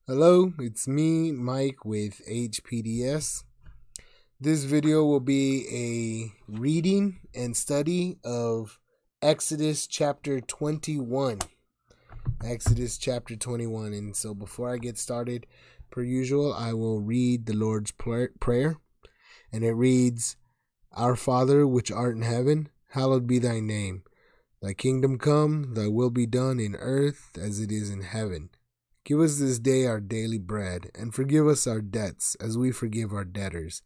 Hello, it's me, Mike, with HPDS. This video will be a reading and study of Exodus chapter 21. Exodus chapter 21. And so before I get started, per usual, I will read the Lord's Prayer. And it reads, Our Father, which art in heaven, hallowed be thy name. Thy kingdom come, thy will be done in earth as it is in heaven. Give us this day our daily bread, and forgive us our debts, as we forgive our debtors.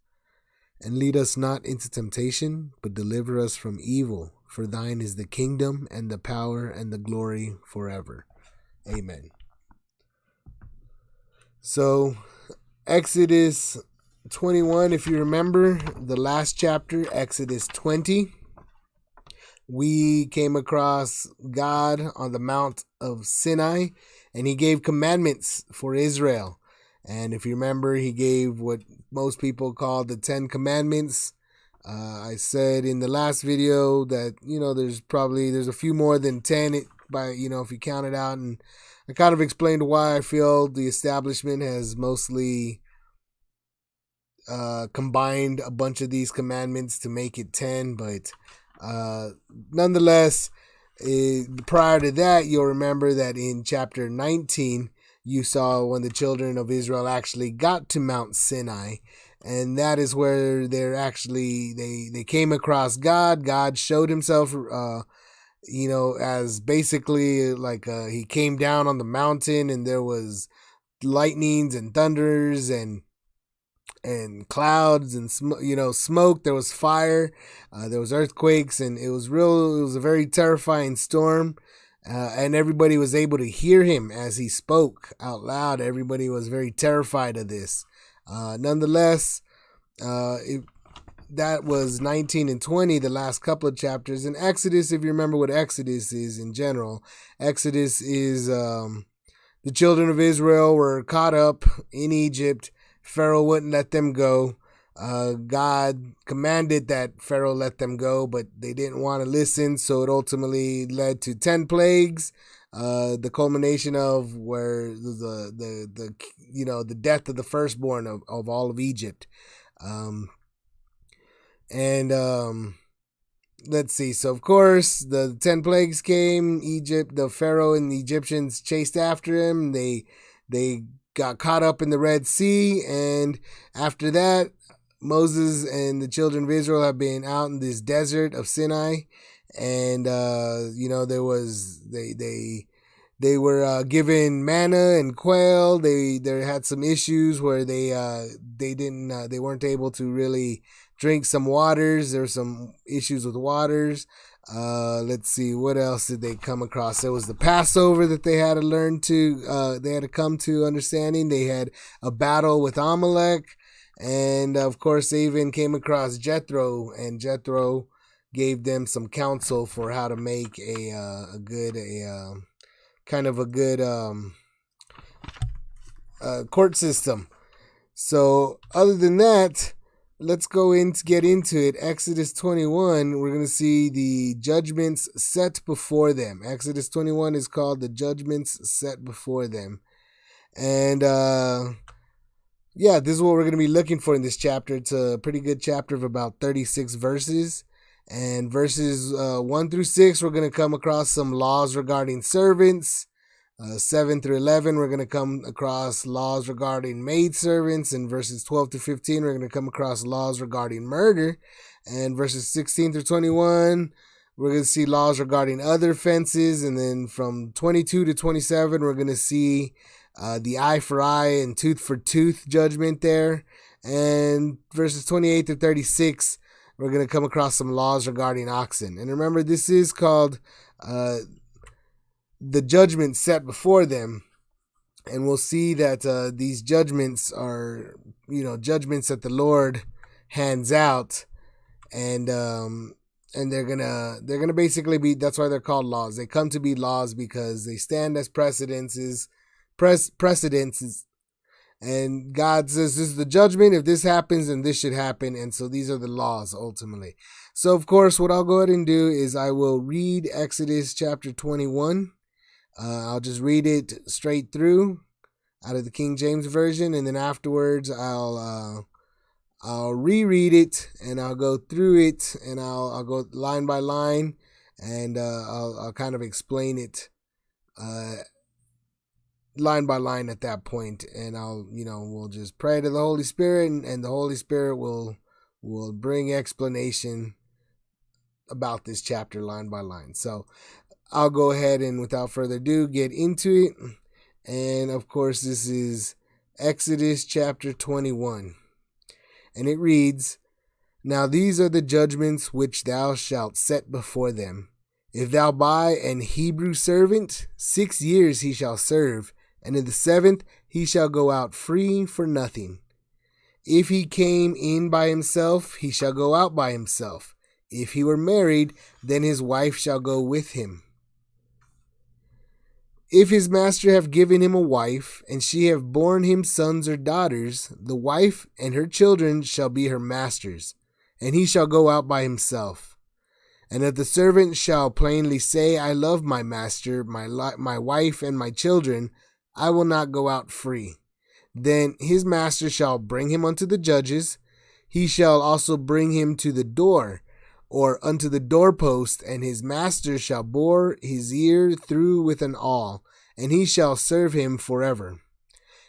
And lead us not into temptation, but deliver us from evil. For thine is the kingdom, and the power, and the glory forever. Amen. So, Exodus 21, if you remember, the last chapter, Exodus 20, we came across God on the Mount of Sinai, and he gave commandments for Israel. And if you remember, he gave what most people call the 10 Commandments. I said in the last video that, there's a few more than 10 if you count it out. And I kind of explained why I feel the establishment has mostly combined a bunch of these commandments to make it 10. But nonetheless, prior to that, you'll remember that in chapter 19, you saw when the children of Israel actually got to Mount Sinai, and that is where they came across God. God showed himself, as basically like he came down on the mountain, and there was lightnings and thunders and clouds and smoke. There was fire, there was earthquakes, and it was a very terrifying storm, and everybody was able to hear him as he spoke out loud. Everybody was very terrified of this. Nonetheless, that was 19 and 20, the last couple of chapters. In Exodus, if you remember what Exodus is in general, Exodus is the children of Israel were caught up in Egypt. Pharaoh wouldn't let them go. God commanded that Pharaoh let them go, but they didn't want to listen, so it ultimately led to 10 plagues, the culmination of where the death of the firstborn of all of Egypt. Let's see. So of course the 10 plagues came. The Pharaoh and the Egyptians chased after him. They got caught up in the Red Sea, and after that, Moses and the children of Israel have been out in this desert of Sinai, and there was they were given manna and quail. They had some issues where they weren't able to really drink some waters. There were some issues with waters. Let's see, what else did they come across? There was the Passover that they had to come to understanding. They had a battle with Amalek, and of course they even came across Jethro, and Jethro gave them some counsel for how to make a good court system. So other than that, let's get into it. Exodus 21, we're going to see the judgments set before them. Exodus 21 is called the judgments set before them. And this is what we're going to be looking for in this chapter. It's a pretty good chapter of about 36 verses. And verses 1 through 6, we're going to come across some laws regarding servants. 7 through 11, we're going to come across laws regarding maidservants. And verses 12 to 15, we're going to come across laws regarding murder. And verses 16 through 21, we're going to see laws regarding other offenses. And then from 22 to 27, we're going to see the eye for eye and tooth for tooth judgment there. And verses 28 to 36, we're going to come across some laws regarding oxen. And remember, this is called the judgment set before them, and we'll see that these judgments are judgments that the Lord hands out, and they're gonna basically be, that's why they're called laws. They come to be laws because they stand as precedences, and God says this is the judgment. If this happens, then this should happen, and so these are the laws ultimately. So of course, what I'll go ahead and do is I will read Exodus chapter 21. I'll just read it straight through. out of the King James Version, and then afterwards I'll reread it and I'll go through it and I'll go line by line and I'll kind of explain it line by line at that point, and we'll just pray to the Holy Spirit, and the Holy Spirit will bring explanation about this chapter line by line. So I'll go ahead and without further ado get into it. And of course, this is Exodus chapter 21. And it reads, "Now these are the judgments which thou shalt set before them. If thou buy an Hebrew servant, 6 years he shall serve, and in the 7th he shall go out free for nothing. If he came in by himself, he shall go out by himself. If he were married, then his wife shall go with him. If his master have given him a wife, and she have borne him sons or daughters, the wife and her children shall be her master's, and he shall go out by himself. And if the servant shall plainly say, I love my master, my wife, and my children, I will not go out free. Then his master shall bring him unto the judges. He shall also bring him to the door, or unto the doorpost, and his master shall bore his ear through with an awl, and he shall serve him forever.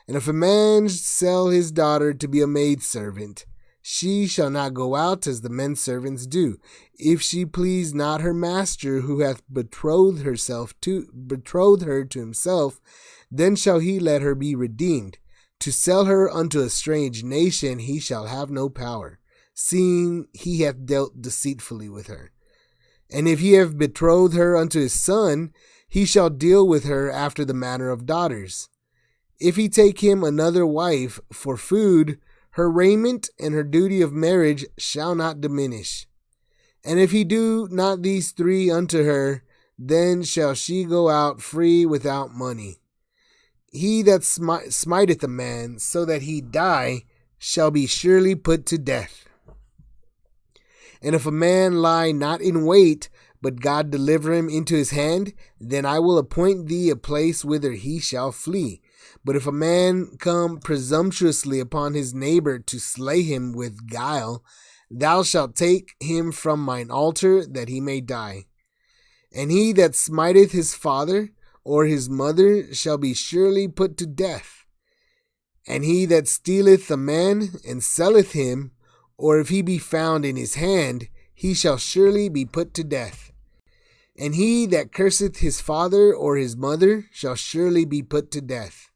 And if a man sell his daughter to be a maidservant, she shall not go out as the men servants do, if she please not her master who hath betrothed her to himself, then shall he let her be redeemed. To sell her unto a strange nation he shall have no power, seeing he hath dealt deceitfully with her. And if he have betrothed her unto his son, he shall deal with her after the manner of daughters. If he take him another wife for food, her raiment and her duty of marriage shall not diminish. And if he do not these 3 unto her, then shall she go out free without money. He that smiteth a man so that he die shall be surely put to death. And if a man lie not in wait, but God deliver him into his hand, then I will appoint thee a place whither he shall flee. But if a man come presumptuously upon his neighbor to slay him with guile, thou shalt take him from mine altar, that he may die. And he that smiteth his father or his mother shall be surely put to death. And he that stealeth a man and selleth him, or if he be found in his hand, he shall surely be put to death. And he that curseth his father or his mother shall surely be put to death.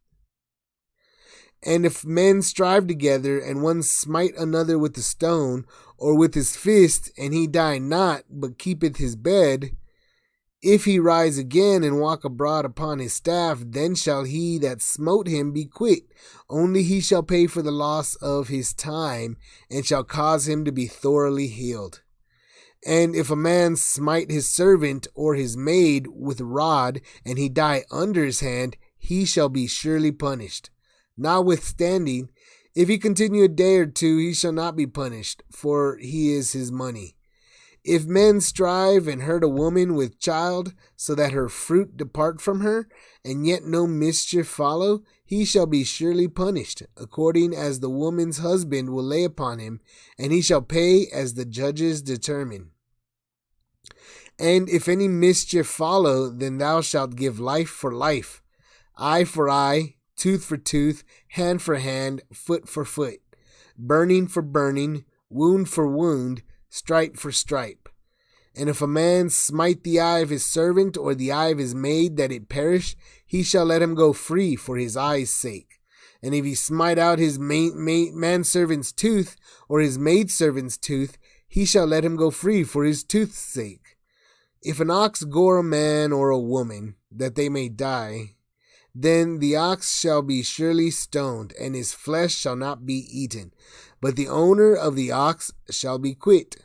And if men strive together, and one smite another with a stone, or with his fist, and he die not, but keepeth his bed, if he rise again and walk abroad upon his staff, then shall he that smote him be quit. Only he shall pay for the loss of his time, and shall cause him to be thoroughly healed. And if a man smite his servant or his maid with a rod, and he die under his hand, he shall be surely punished. Notwithstanding, if he continue a day or 2, he shall not be punished, for he is his money. If men strive and hurt a woman with child, so that her fruit depart from her, and yet no mischief follow, he shall be surely punished, according as the woman's husband will lay upon him, and he shall pay as the judges determine. And if any mischief follow, then thou shalt give life for life, eye for eye, tooth for tooth, hand for hand, foot for foot, burning for burning, wound for wound, stripe for stripe. And if a man smite the eye of his servant or the eye of his maid that it perish, he shall let him go free for his eye's sake. And if he smite out his manservant's tooth or his maidservant's tooth, he shall let him go free for his tooth's sake. If an ox gore a man or a woman, that they may die, then the ox shall be surely stoned, and his flesh shall not be eaten, but the owner of the ox shall be quit.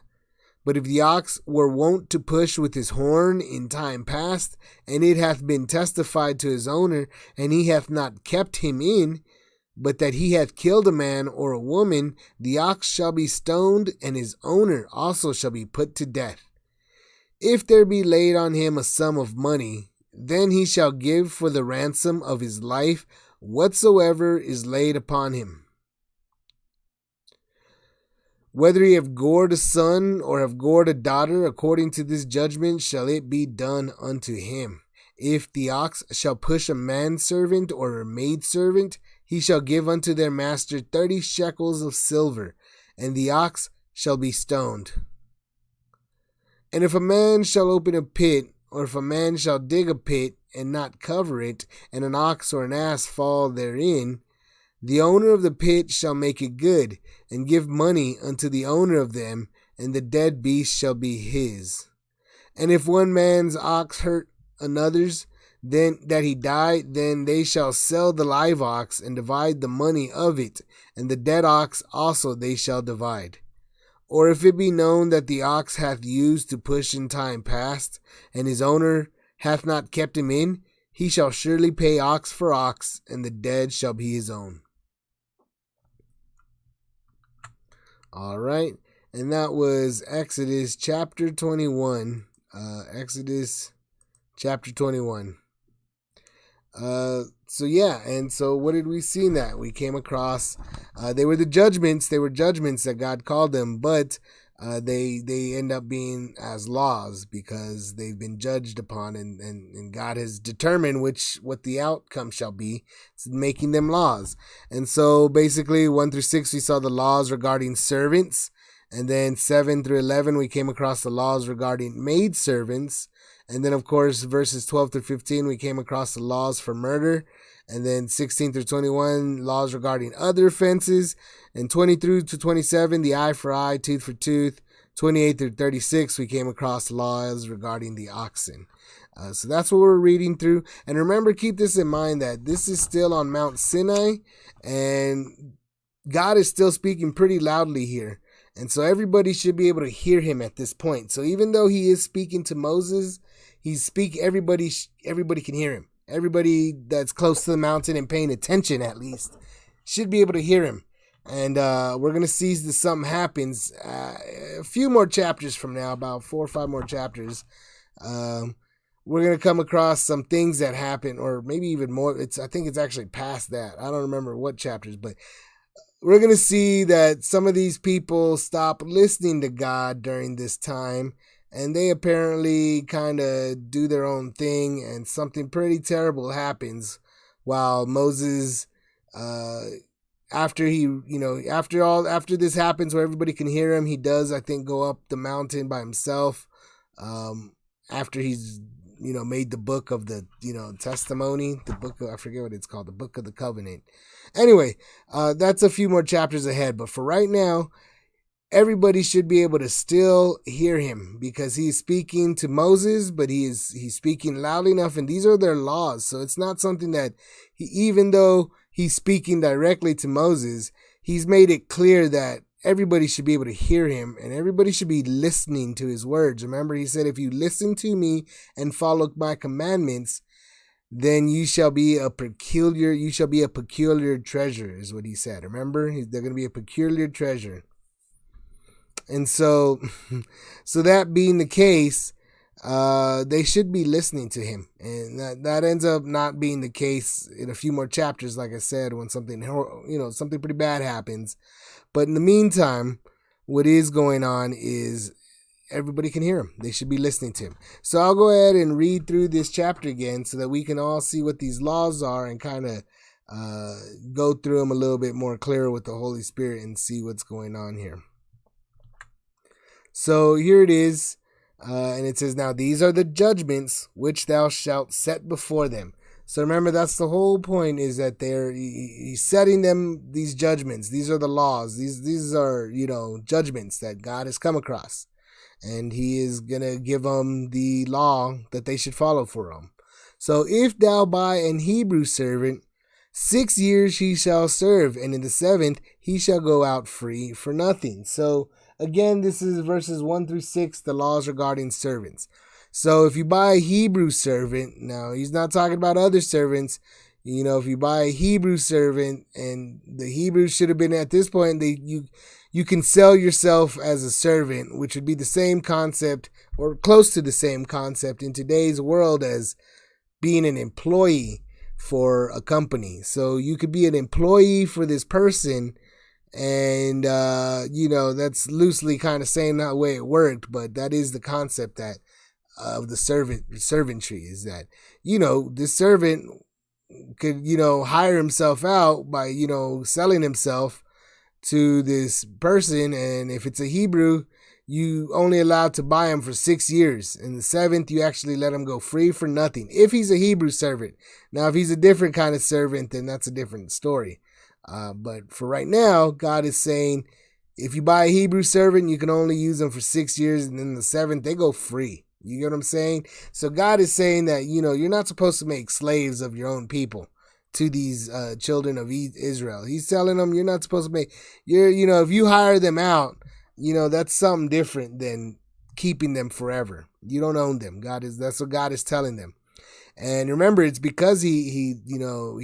But if the ox were wont to push with his horn in time past, and it hath been testified to his owner, and he hath not kept him in, but that he hath killed a man or a woman, the ox shall be stoned, and his owner also shall be put to death. If there be laid on him a sum of money, then he shall give for the ransom of his life whatsoever is laid upon him. Whether he have gored a son or have gored a daughter, according to this judgment shall it be done unto him. If the ox shall push a manservant or a maidservant, he shall give unto their master 30 shekels of silver, and the ox shall be stoned. And if a man shall open a pit, or if a man shall dig a pit and not cover it, and an ox or an ass fall therein, the owner of the pit shall make it good, and give money unto the owner of them, and the dead beast shall be his. And if one man's ox hurt another's, then that he die, then they shall sell the live ox, and divide the money of it, and the dead ox also they shall divide. Or if it be known that the ox hath used to push in time past, and his owner hath not kept him in, he shall surely pay ox for ox, and the dead shall be his own. All right, and that was Exodus chapter 21. Exodus chapter 21. So what did we see in that? We came across, they were judgments that God called them, but they end up being as laws because they've been judged upon, and God has determined what the outcome shall be, making them laws. And so basically 1 through 6 we saw the laws regarding servants, and then 7 through 11 we came across the laws regarding maidservants, and then of course verses 12 through 15 we came across the laws for murder, and then 16 through 21 laws regarding other offenses, and 20 through to 27 the eye for eye, tooth for tooth. 28 through 36 we came across laws regarding the oxen. So that's what we're reading through. And remember, keep this in mind that this is still on Mount Sinai, and God is still speaking pretty loudly here. And so everybody should be able to hear him at this point. So even though he is speaking to Moses, everybody can hear him. Everybody that's close to the mountain and paying attention, at least, should be able to hear him. And we're going to see that something happens a few more chapters from now, about 4 or 5 more chapters. We're going to come across some things that happen, or maybe even more. I think it's actually past that. I don't remember what chapters, but we're going to see that some of these people stop listening to God during this time, and they apparently kind of do their own thing, and something pretty terrible happens while Moses, after this happens where everybody can hear him, he does, I think, go up the mountain by himself, after he's, made the book of the, testimony, I forget what it's called, the book of the covenant. Anyway, that's a few more chapters ahead, but for right now, everybody should be able to still hear him because he's speaking to Moses, but he's speaking loud enough, and these are their laws. So it's not something that even though he's speaking directly to Moses, he's made it clear that everybody should be able to hear him, and everybody should be listening to his words. Remember, he said, if you listen to me and follow my commandments, then you shall be a peculiar treasure, is what he said. Remember, they're going to be a peculiar treasure. And so that being the case, they should be listening to him. And that ends up not being the case in a few more chapters, like I said, when something pretty bad happens. But in the meantime, what is going on is everybody can hear him. They should be listening to him. So I'll go ahead and read through this chapter again so that we can all see what these laws are and kind of go through them a little bit more clearer with the Holy Spirit and see what's going on here. So here it is, and it says, now these are the judgments which thou shalt set before them. So remember, that's the whole point, is that he's setting them these judgments. These are the laws. These are, judgments that God has come across. And he is going to give them the law that they should follow for them. So if thou buy an Hebrew servant, 6 years he shall serve, and in the 7th he shall go out free for nothing. So again, this is verses 1 through 6, the laws regarding servants. So if you buy a Hebrew servant, now he's not talking about other servants. If you buy a Hebrew servant, and the Hebrews should have been at this point, you can sell yourself as a servant, which would be the same concept or close to the same concept in today's world as being an employee for a company. So you could be an employee for this person, and that's loosely kind of saying that way it worked, but that is the concept that of the servantry is that this servant could hire himself out by selling himself to this person, and if it's a Hebrew, you only allowed to buy him for 6 years. In the seventh, you actually let him go free for nothing if he's a Hebrew servant. Now, if he's a different kind of servant, then that's a different story. But for right now, God is saying, if you buy a Hebrew servant, you can only use them for 6 years, and then the seventh, they go free. You get what I'm saying? So God is saying that, you're not supposed to make slaves of your own people to these children of Israel. He's telling them you're not supposed to make, if you hire them out, that's something different than keeping them forever. You don't own them. That's what God is telling them. And remember, it's because he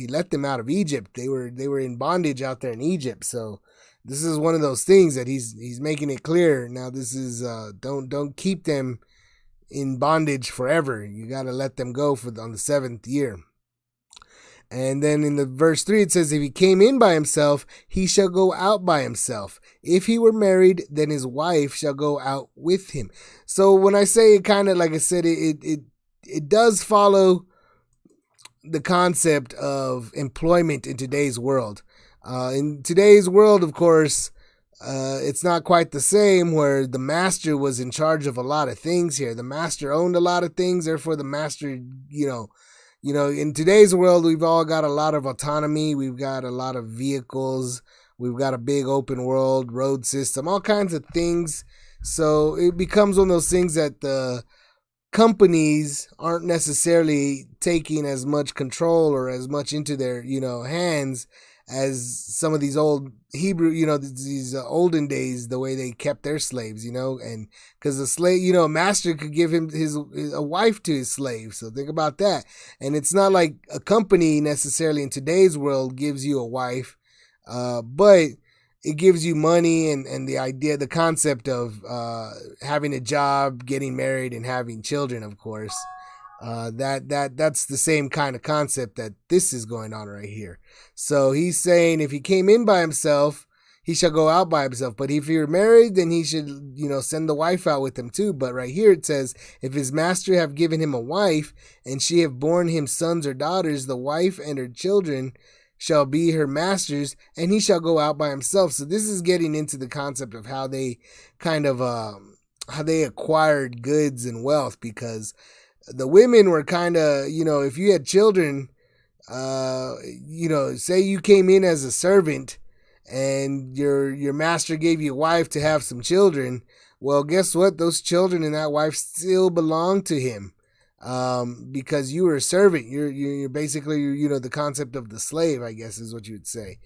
let them out of Egypt. They were in bondage out there in Egypt. So this is one of those things that he's making it clear. Now this is don't keep them in bondage forever. You got to let them go on the seventh year. And then in the verse 3, it says, if he came in by himself, he shall go out by himself. If he were married, then his wife shall go out with him. So when I say it, kind of like I said, it does follow the concept of employment in today's world. In today's world, of course, it's not quite the same, where the master was in charge of a lot of things here. The master owned a lot of things, therefore the master, in today's world, we've all got a lot of autonomy. We've got a lot of vehicles. We've got a big open world, road system, all kinds of things. So it becomes one of those things that the companies aren't necessarily taking as much control or as much into their, hands as some of these old Hebrew, these olden days, the way they kept their slaves, and because the slave, a master could give him a wife to his slave. So think about that. And it's not like a company necessarily in today's world gives you a wife, but it gives you money and the concept of having a job, getting married, and having children, of course. That's the same kind of concept that this is going on right here. So he's saying if he came in by himself, he shall go out by himself. But if you're married, then he should, send the wife out with him too. But right here it says, if his master have given him a wife, and she have borne him sons or daughters, the wife and her children shall be her master's, and he shall go out by himself. So this is getting into the concept of how they kind of how they acquired goods and wealth, because the women were kind of, if you had children, say you came in as a servant and your master gave you a wife to have some children. Well, guess what? Those children and that wife still belong to him, because you were a servant. You're basically, the concept of the slave, I guess is what you would say.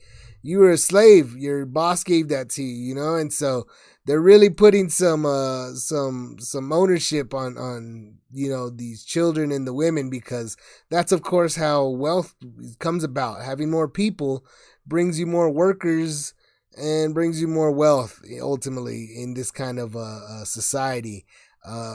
You were a slave. Your boss gave that to you, and so they're really putting some ownership on these children and the women, because that's of course how wealth comes about. Having more people brings you more workers and brings you more wealth ultimately in this kind of society,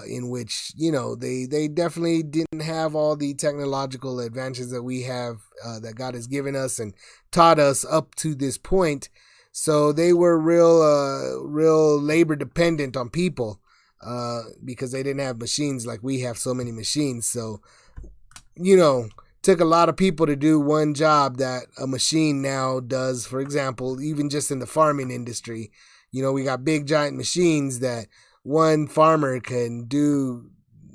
in which they definitely didn't have all the technological advances that we have, that God has given us and taught us up to this point. So they were real labor dependent on people, because they didn't have machines like we have so many machines. So, took a lot of people to do one job that a machine now does. For example, even just in the farming industry, we got big giant machines that one farmer can do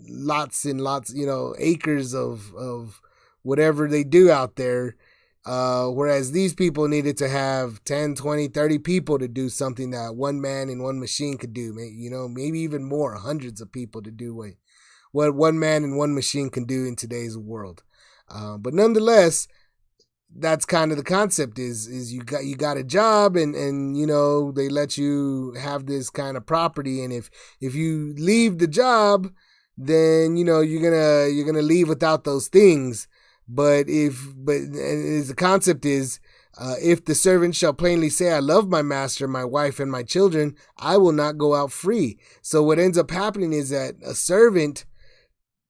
lots and lots, acres of whatever they do out there. Whereas these people needed to have 10, 20, 30 people to do something that one man and one machine could do. Maybe even more, hundreds of people to do what one man and one machine can do in today's world. But nonetheless, that's kind of the concept is you got a job, and they let you have this kind of property. And if you leave the job, then you're gonna leave without those things. But the concept is, if the servant shall plainly say, I love my master, my wife, and my children, I will not go out free. So what ends up happening is that a servant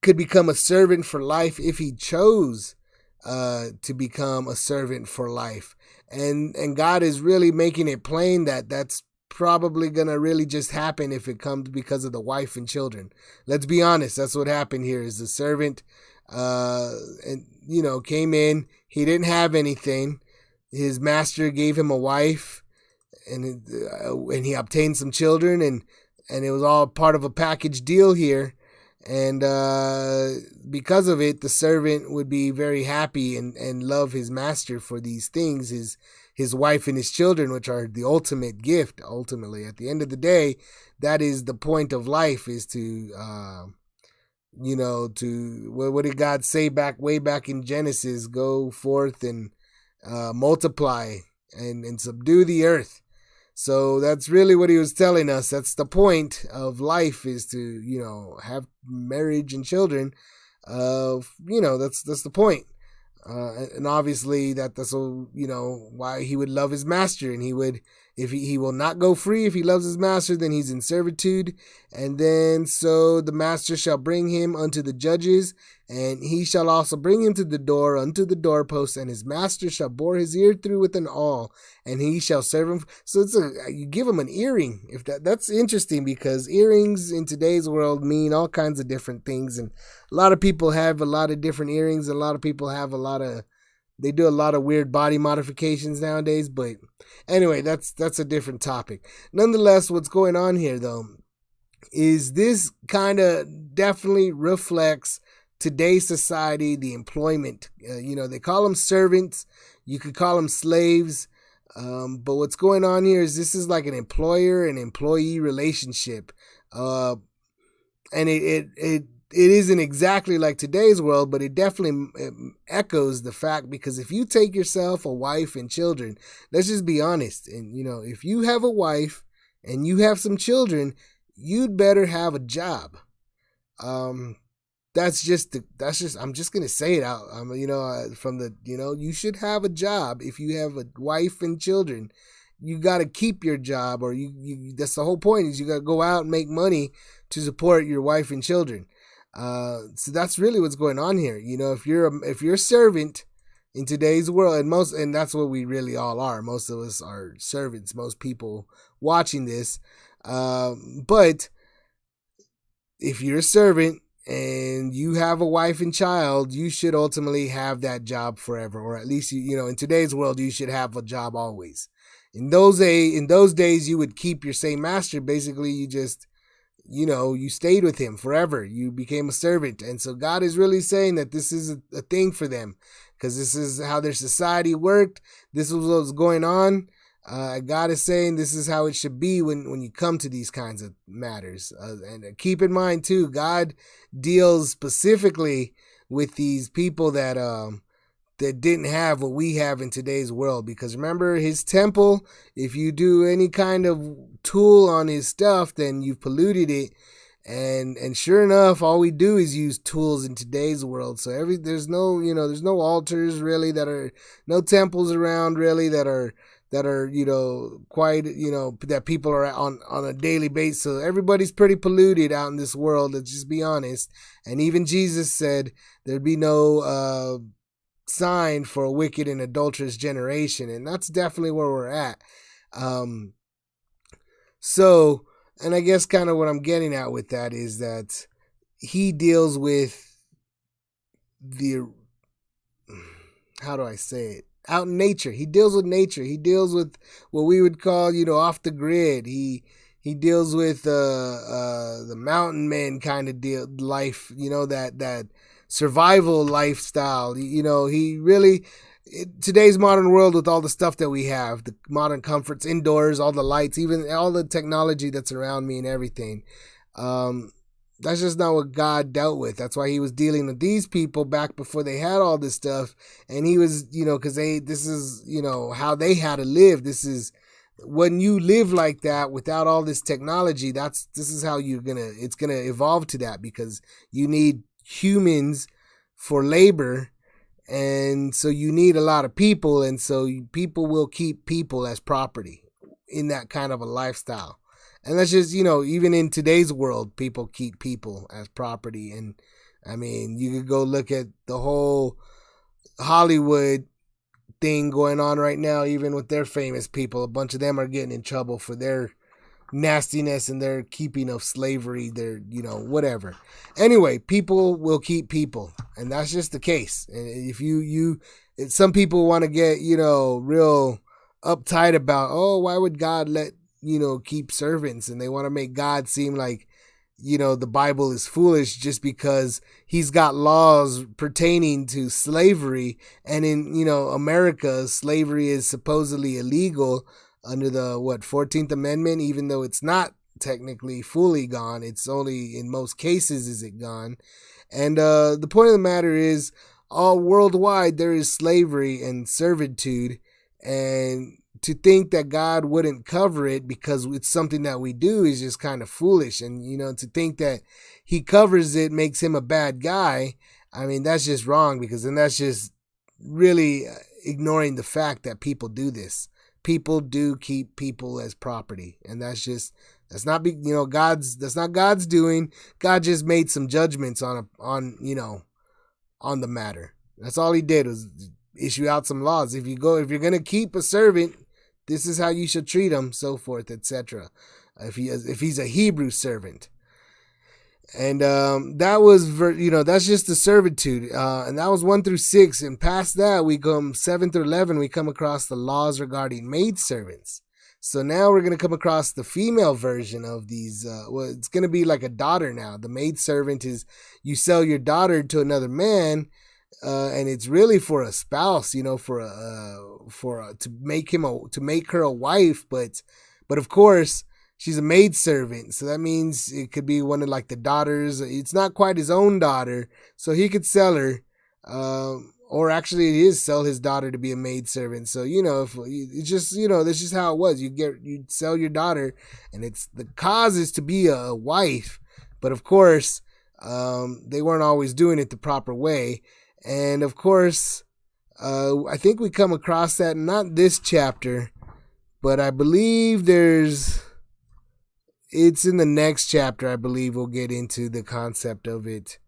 could become a servant for life if he chose. to become a servant for life. And God is really making it plain that that's probably gonna really just happen if it comes because of the wife and children. Let's be honest, that's what happened here. Is the servant, and came in. He didn't have anything. His master gave him a wife, and he obtained some children, and it was all part of a package deal here. And because of it, the servant would be very happy and love his master for these things, his wife and his children, which are the ultimate gift. Ultimately, at the end of the day, that is the point of life, is to what did God say way back in Genesis? Go forth and multiply and subdue the earth. So that's really what he was telling us. That's the point of life, is to, have marriage and children. That's the point. And obviously that's why he would love his master, and if he will not go free. If he loves his master, then he's in servitude. And then so the master shall bring him unto the judges, and he shall also bring him to the door unto the doorpost, and his master shall bore his ear through with an awl, and he shall serve him. So you give him an earring. If that's interesting, because earrings in today's world mean all kinds of different things, and a lot of people have a lot of different earrings. A lot of people have they do a lot of weird body modifications nowadays. But anyway, that's a different topic. Nonetheless, what's going on here, though, is this kind of definitely reflects today's society, the employment. They call them servants. You could call them slaves. But what's going on here is this is like an employer and employee relationship. And it isn't exactly like today's world, but it definitely echoes the fact, because if you take yourself a wife and children, let's just be honest. And, if you have a wife and you have some children, you'd better have a job. I'm just going to say it out. You should have a job. If you have a wife and children, you got to keep your job, or that's the whole point, is you got to go out and make money to support your wife and children. So that's really what's going on here. If you're a servant in today's world, and that's what we really all are. Most of us are servants, most people watching this. But if you're a servant and you have a wife and child, you should ultimately have that job forever, or at least, in today's world, you should have a job always. In those days, you would keep your same master. Basically, you just, you stayed with him forever. You became a servant. And so God is really saying that this is a thing for them, because this is how their society worked. This was what was going on. God is saying this is how it should be when you come to these kinds of matters. And keep in mind, too, God deals specifically with these people that didn't have what we have in today's world. Because remember, his temple, if you do any kind of tool on his stuff, then you've polluted it. And sure enough, all we do is use tools in today's world. So there's no altars really, no temples around really that are quite, that people are on a daily basis. So everybody's pretty polluted out in this world. Let's just be honest. And even Jesus said there'd be no sign for a wicked and adulterous generation. And that's definitely where we're at. So, and I guess kind of what I'm getting at with that is that he deals with how do I say it? Out in nature. He deals with nature. He deals with what we would call, off the grid. He deals with the mountain man kind of life, that survival lifestyle. He really, today's modern world, with all the stuff that we have, the modern comforts indoors, all the lights, even all the technology that's around me and everything, that's just not what God dealt with. That's why he was dealing with these people back before they had all this stuff. And he was, because this is, how they had to live. This is, when you live like that without all this technology, this is how it's going to evolve to that, because you need humans for labor. And so you need a lot of people. And so people will keep people as property in that kind of a lifestyle. And that's just, even in today's world, people keep people as property. And I mean, you could go look at the whole Hollywood thing going on right now, even with their famous people. A bunch of them are getting in trouble for their nastiness and their keeping of slavery, their, whatever. Anyway, people will keep people, and that's just the case. And if some people want to get, real uptight about, oh, why would God let, keep servants, and they want to make God seem like, the Bible is foolish just because he's got laws pertaining to slavery. And in, America, slavery is supposedly illegal under the 14th Amendment, even though it's not technically fully gone. It's only in most cases is it gone. And the point of the matter is, all worldwide there is slavery and servitude, and to think that God wouldn't cover it because it's something that we do is just kind of foolish. And, to think that he covers it makes him a bad guy, I mean, that's just wrong, because then that's just really ignoring the fact that people do this. People do keep people as property, and that's not God's doing. God just made some judgments on the matter. That's all he did, was issue out some laws. If you're going to keep a servant, this is how you should treat him, so forth, etc. If he's a Hebrew servant. And that was, that's just the servitude. And that was 1 through 6. And past that, we come 7 through 11, we come across the laws regarding maidservants. So now we're going to come across the female version of these. It's going to be like a daughter now. The maidservant is, you sell your daughter to another man, and it's really for a spouse, to make her a wife. But of course, she's a maidservant, so that means it could be one of like the daughters. It's not quite his own daughter, so he could sell her, or actually it is sell his daughter to be a maidservant. So if it's just that's just how it was. You sell your daughter, and it's the cause is to be a wife, but of course, they weren't always doing it the proper way. And of course, I think we come across that, not this chapter, but I believe it's in the next chapter. I believe we'll get into the concept of it.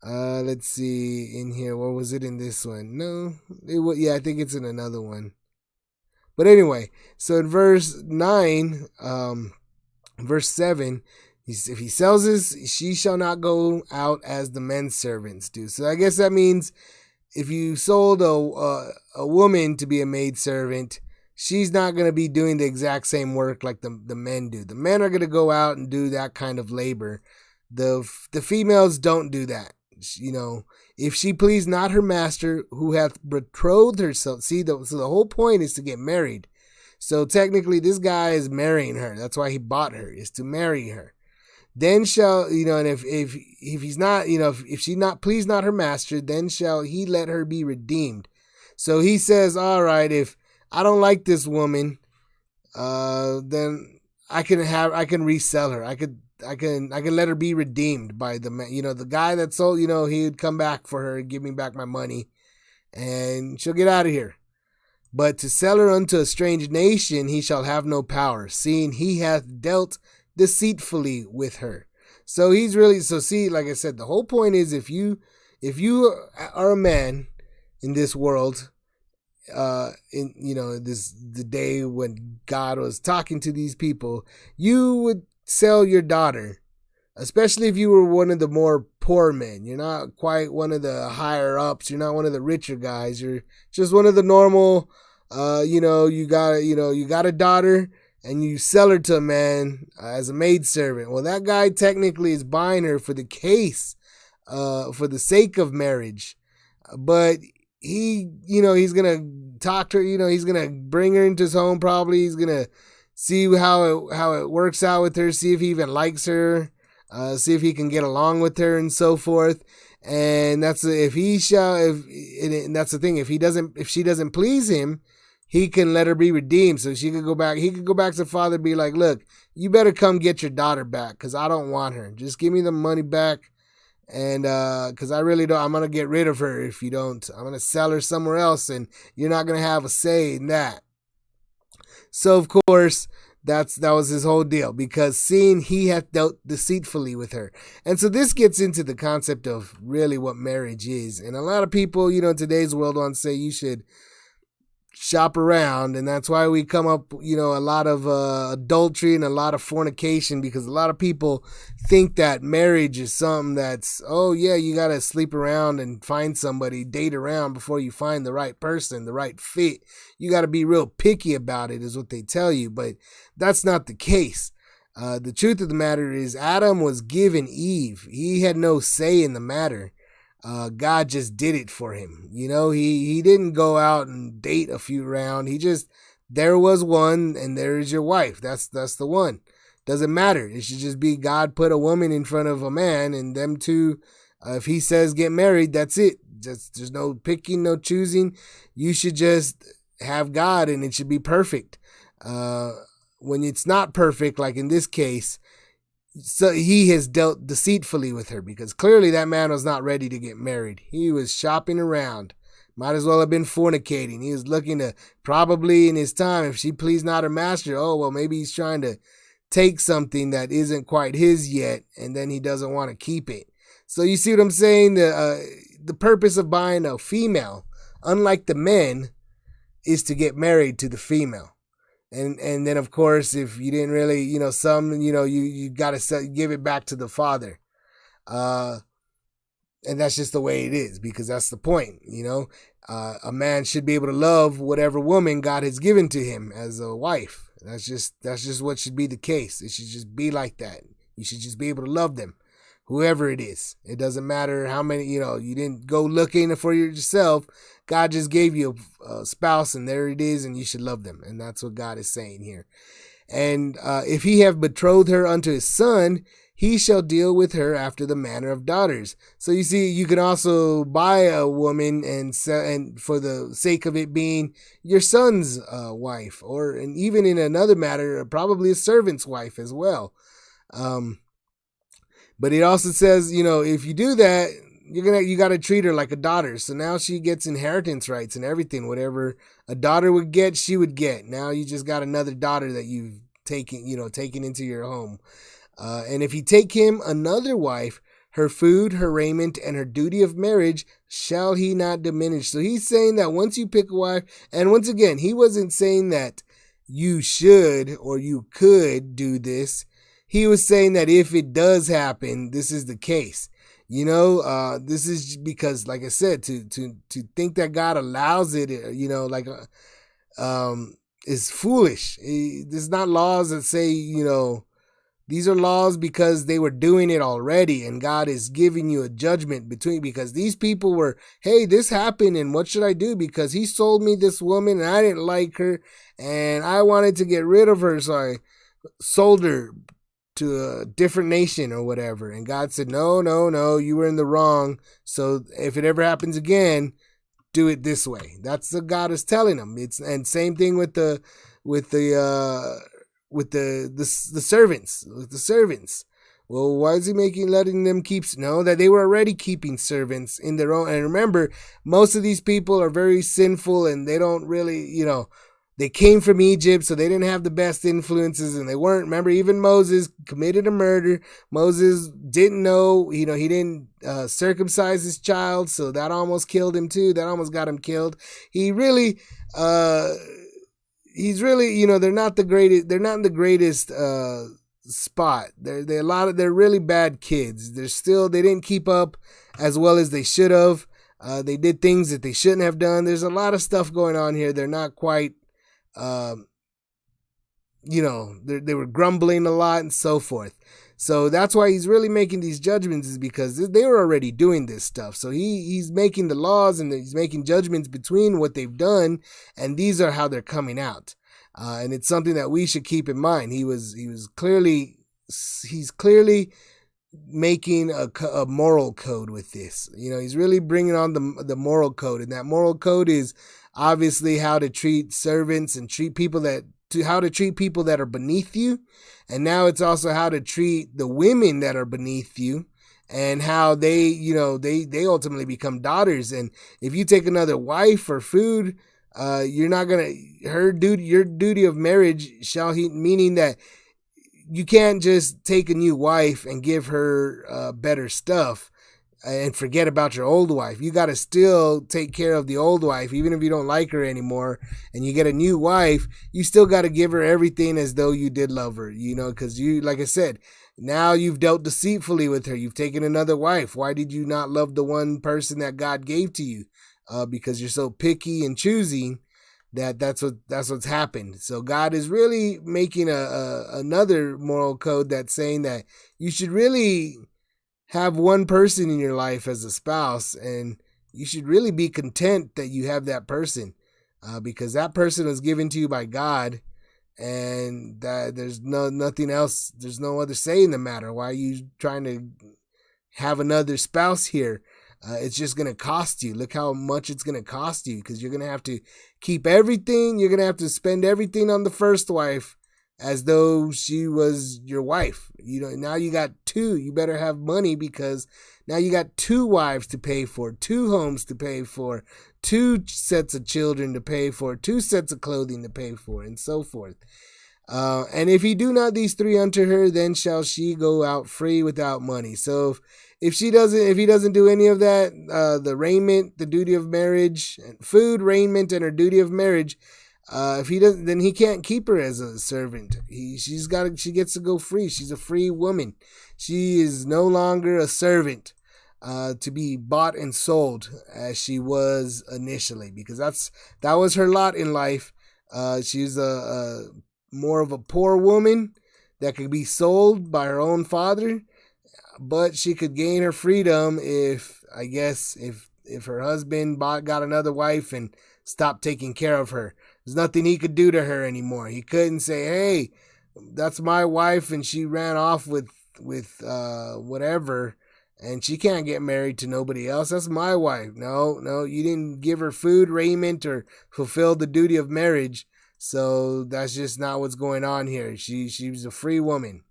Let's see in here. What was it in this one? No, I think it's in another one. But anyway, so in verse 9, verse 7, if he sells this, she shall not go out as the men's servants do. So I guess that means if you sold a woman to be a maidservant, she's not going to be doing the exact same work like the men do. The men are going to go out and do that kind of labor. The females don't do that. If she please not her master who hath betrothed herself. See, so the whole point is to get married. So technically this guy is marrying her. That's why he bought her, is to marry her. Then shall, and if he's not, if she not please not her master, then shall he let her be redeemed. So he says, all right, if I don't like this woman, then I can resell her. I can let her be redeemed by the man, the guy that sold, he'd come back for her and give me back my money, and she'll get out of here. But to sell her unto a strange nation, he shall have no power, seeing he hath dealt deceitfully with her. So he's really, see, like I said, the whole point is if you are a man in this world, the day when God was talking to these people, you would sell your daughter, especially if you were one of the more poor men. You're not quite one of the higher ups. You're not one of the richer guys. You're just one of the normal, you got a daughter and you sell her to a man as a maidservant. Well, that guy technically is buying her for the case, for the sake of marriage. But he's going to talk to her, he's going to bring her into his home probably. He's going to see how it works out with her, see if he even likes her, see if he can get along with her and so forth. And that's the thing. If she doesn't please him, he can let her be redeemed. So he could go back to the father and be like, look, you better come get your daughter back, because I don't want her. Just give me the money back. And because I really don't, I'm going to get rid of her if you don't. I'm going to sell her somewhere else, and you're not going to have a say in that. So, of course, That was his whole deal, because seeing he hath dealt deceitfully with her. And so this gets into the concept of really what marriage is. And a lot of people, in today's world want to say you should shop around, and that's why we come up, a lot of adultery and a lot of fornication, because a lot of people think that marriage is something that's, oh yeah, you got to sleep around and find somebody, date around before you find the right person, the right fit. You got to be real picky about it, is what they tell you, but that's not the case. The truth of the matter is Adam was given Eve. He had no say in the matter. God just did it for him. He didn't go out and date a few rounds. There was one, and there is your wife. That's the one. Doesn't matter. It should just be God put a woman in front of a man, and them two, if he says get married, that's it. There's no picking, no choosing. You should just have God, and it should be perfect. When it's not perfect, like in this case, so he has dealt deceitfully with her, because clearly that man was not ready to get married. He was shopping around. Might as well have been fornicating. He was looking to, probably in his time, if she pleased not her master, oh, well, maybe he's trying to take something that isn't quite his yet, and then he doesn't want to keep it. So you see what I'm saying? The purpose of buying a female, unlike the men, is to get married to the female. And then, of course, if you didn't really, you got to give it back to the father. And that's just the way it is, because that's the point, a man should be able to love whatever woman God has given to him as a wife. That's just what should be the case. It should just be like that. You should just be able to love them, whoever it is. It doesn't matter how many, you didn't go looking for yourself. God just gave you a spouse, and there it is, and you should love them. And that's what God is saying here. And if he have betrothed her unto his son, he shall deal with her after the manner of daughters. So you see, you can also buy a woman and for the sake of it being your son's wife, and even in another matter, probably a servant's wife as well. But it also says, if you do that, you got to treat her like a daughter. So now she gets inheritance rights and everything. Whatever a daughter would get, she would get. Now you just got another daughter that you've taken into your home. And if you take him another wife, her food, her raiment, and her duty of marriage shall he not diminish. So he's saying that once you pick a wife, and once again, he wasn't saying that you should or you could do this. He was saying that if it does happen, this is the case. This is because, like I said, to think that God allows it, is foolish. There's not laws that say, these are laws because they were doing it already, and God is giving you a judgment because these people were, hey, this happened, and what should I do? Because he sold me this woman, and I didn't like her, and I wanted to get rid of her, so I sold her to a different nation or whatever. And God said, no, you were in the wrong. So if it ever happens again, do it this way. That's what God is telling them. And same thing with the servants. With the servants. Well, why is he letting them keep? No, that they were already keeping servants in their own. And remember, most of these people are very sinful, and they don't really, they came from Egypt, so they didn't have the best influences, and they weren't. Remember, even Moses committed a murder. Moses didn't know, he didn't circumcise his child, so that almost killed him too. That almost got him killed. He's really, they're not the greatest. They're not in the greatest spot. They're really bad kids. They didn't keep up as well as they should have. They did things that they shouldn't have done. There's a lot of stuff going on here. They're not quite. They were grumbling a lot and so forth. So that's why he's really making these judgments, is because they were already doing this stuff. So he's making the laws, and he's making judgments between what they've done, and these are how they're coming out. And it's something that we should keep in mind. He's clearly making a moral code with this. He's really bringing on the moral code, and that moral code is obviously how to treat servants and how to treat people that are beneath you. And now it's also how to treat the women that are beneath you, and how they ultimately become daughters. And if you take another wife for food, You're not gonna your duty of marriage shall he, meaning that you can't just take a new wife and give her better stuff and forget about your old wife. You got to still take care of the old wife, even if you don't like her anymore and you get a new wife. You still got to give her everything as though you did love her, because you, like I said, now you've dealt deceitfully with her. You've taken another wife. Why did you not love the one person that God gave to you? Because you're so picky and choosy. That's what's happened. So God is really making another moral code that's saying that you should really have one person in your life as a spouse, and you should really be content that you have that person, because that person was given to you by God, and that there's nothing else. There's no other say in the matter. Why are you trying to have another spouse here? It's just going to cost you. Look how much it's going to cost you, because you're going to have to keep everything. You're going to have to spend everything on the first wife as though she was your wife. Now you got two. You better have money, because now you got two wives to pay for, two homes to pay for, two sets of children to pay for, two sets of clothing to pay for, and so forth. And if he do not these three unto her, then shall she go out free without money. So if he doesn't do any of that, the raiment, the duty of marriage, food, raiment, and her duty of marriage, if he doesn't, then he can't keep her as a servant. She gets to go free. She's a free woman. She is no longer a servant, to be bought and sold as she was initially, because that was her lot in life. She's a more of a poor woman that could be sold by her own father, but she could gain her freedom if her husband got another wife and stopped taking care of her. There's nothing he could do to her anymore. He couldn't say, "Hey, that's my wife and she ran off with whatever, and she can't get married to nobody else. That's my wife." No, you didn't give her food, raiment, or fulfill the duty of marriage. So that's just not what's going on here. She was a free woman.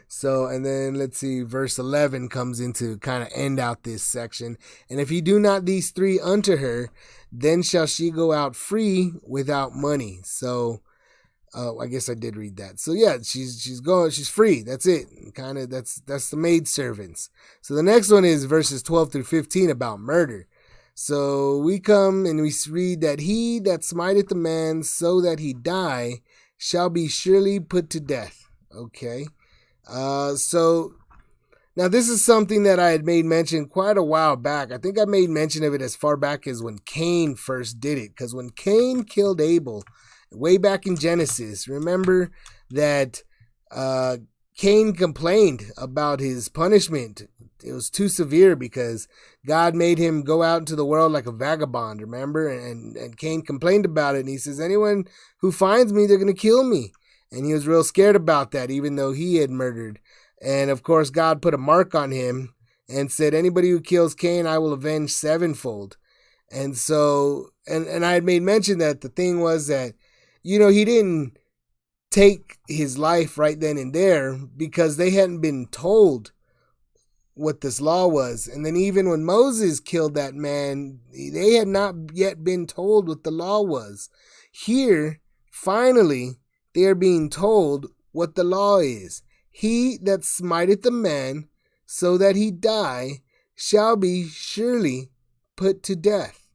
So, and then let's see, verse 11 comes in to kind of end out this section. And if he do not these three unto her, then shall she go out free without money. So, I guess I did read that. So yeah, she's free. That's it. That's the maidservants. So the next one is verses 12 through 15 about murder. So we come and we read that he that smiteth a man so that he die shall be surely put to death. Okay. So now this is something that I had made mention quite a while back. I think I made mention of it as far back as when Cain first did it. Because when Cain killed Abel, way back in Genesis, remember that Cain complained about his punishment. It was too severe because God made him go out into the world like a vagabond, remember? And Cain complained about it, and he says, anyone who finds me, they're going to kill me. And he was real scared about that, even though he had murdered. And of course, God put a mark on him and said, anybody who kills Cain, I will avenge sevenfold. And so, and I had made mention that the thing was that, he didn't take his life right then and there because they hadn't been told what this law was. And then even when Moses killed that man, they had not yet been told what the law was. Here, finally, they are being told what the law is. He that smiteth a man so that he die shall be surely put to death.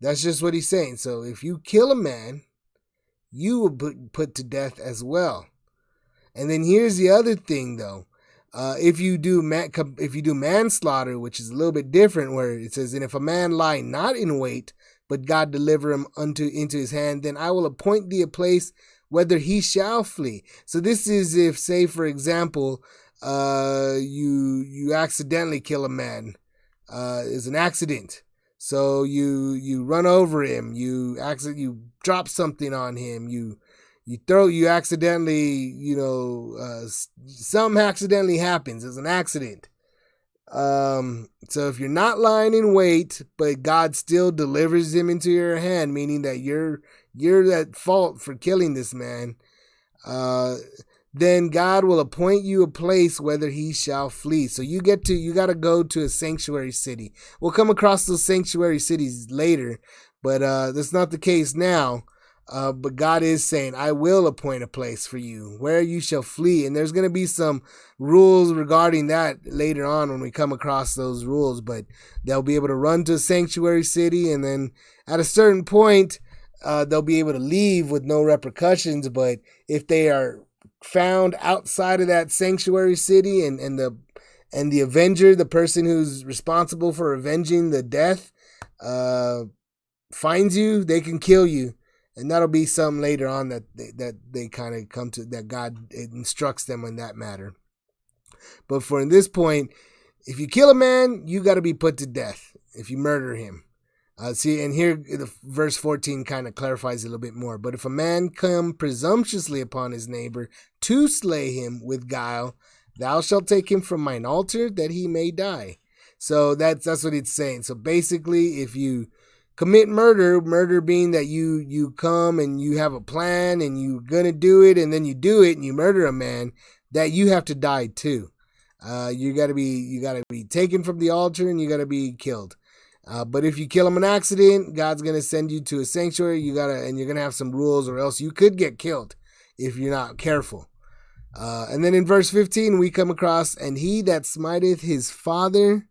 That's just what he's saying. So if you kill a man, you will be put to death as well. And then here's the other thing, though. If you do manslaughter, which is a little bit different, where it says, and if a man lie not in wait, but God deliver him into his hand, then I will appoint thee a place whether he shall flee. So this is if, say, for example, you accidentally kill a man. It's an accident. So you run over him, you drop something on him, you accidentally, something accidentally happens. It's an accident. So if you're not lying in wait, but God still delivers him into your hand, meaning that you're at fault for killing this man, then God will appoint you a place whether he shall flee. So you got to go to a sanctuary city. We'll come across those sanctuary cities later, But that's not the case now. But God is saying, I will appoint a place for you where you shall flee. And there's going to be some rules regarding that later on when we come across those rules. But they'll be able to run to a sanctuary city. And then at a certain point, they'll be able to leave with no repercussions. But if they are found outside of that sanctuary city and the avenger, the person who's responsible for avenging the death, finds you, they can kill you. And that'll be something later on that they kind of come to, that God instructs them in that matter. But for in this point, if you kill a man, you got to be put to death if you murder him. See, and here the verse 14 kind of clarifies it a little bit more. But if a man come presumptuously upon his neighbor to slay him with guile, thou shalt take him from mine altar that he may die. So that's what it's saying. So basically, if you commit murder being that you come and you have a plan and you're gonna do it, and then you do it and you murder a man, that you have to die too. You gotta be taken from the altar and you gotta be killed. But if you kill him in an accident, God's gonna send you to a sanctuary. And you're gonna have some rules, or else you could get killed if you're not careful. And then in verse 15 we come across, and he that smiteth his father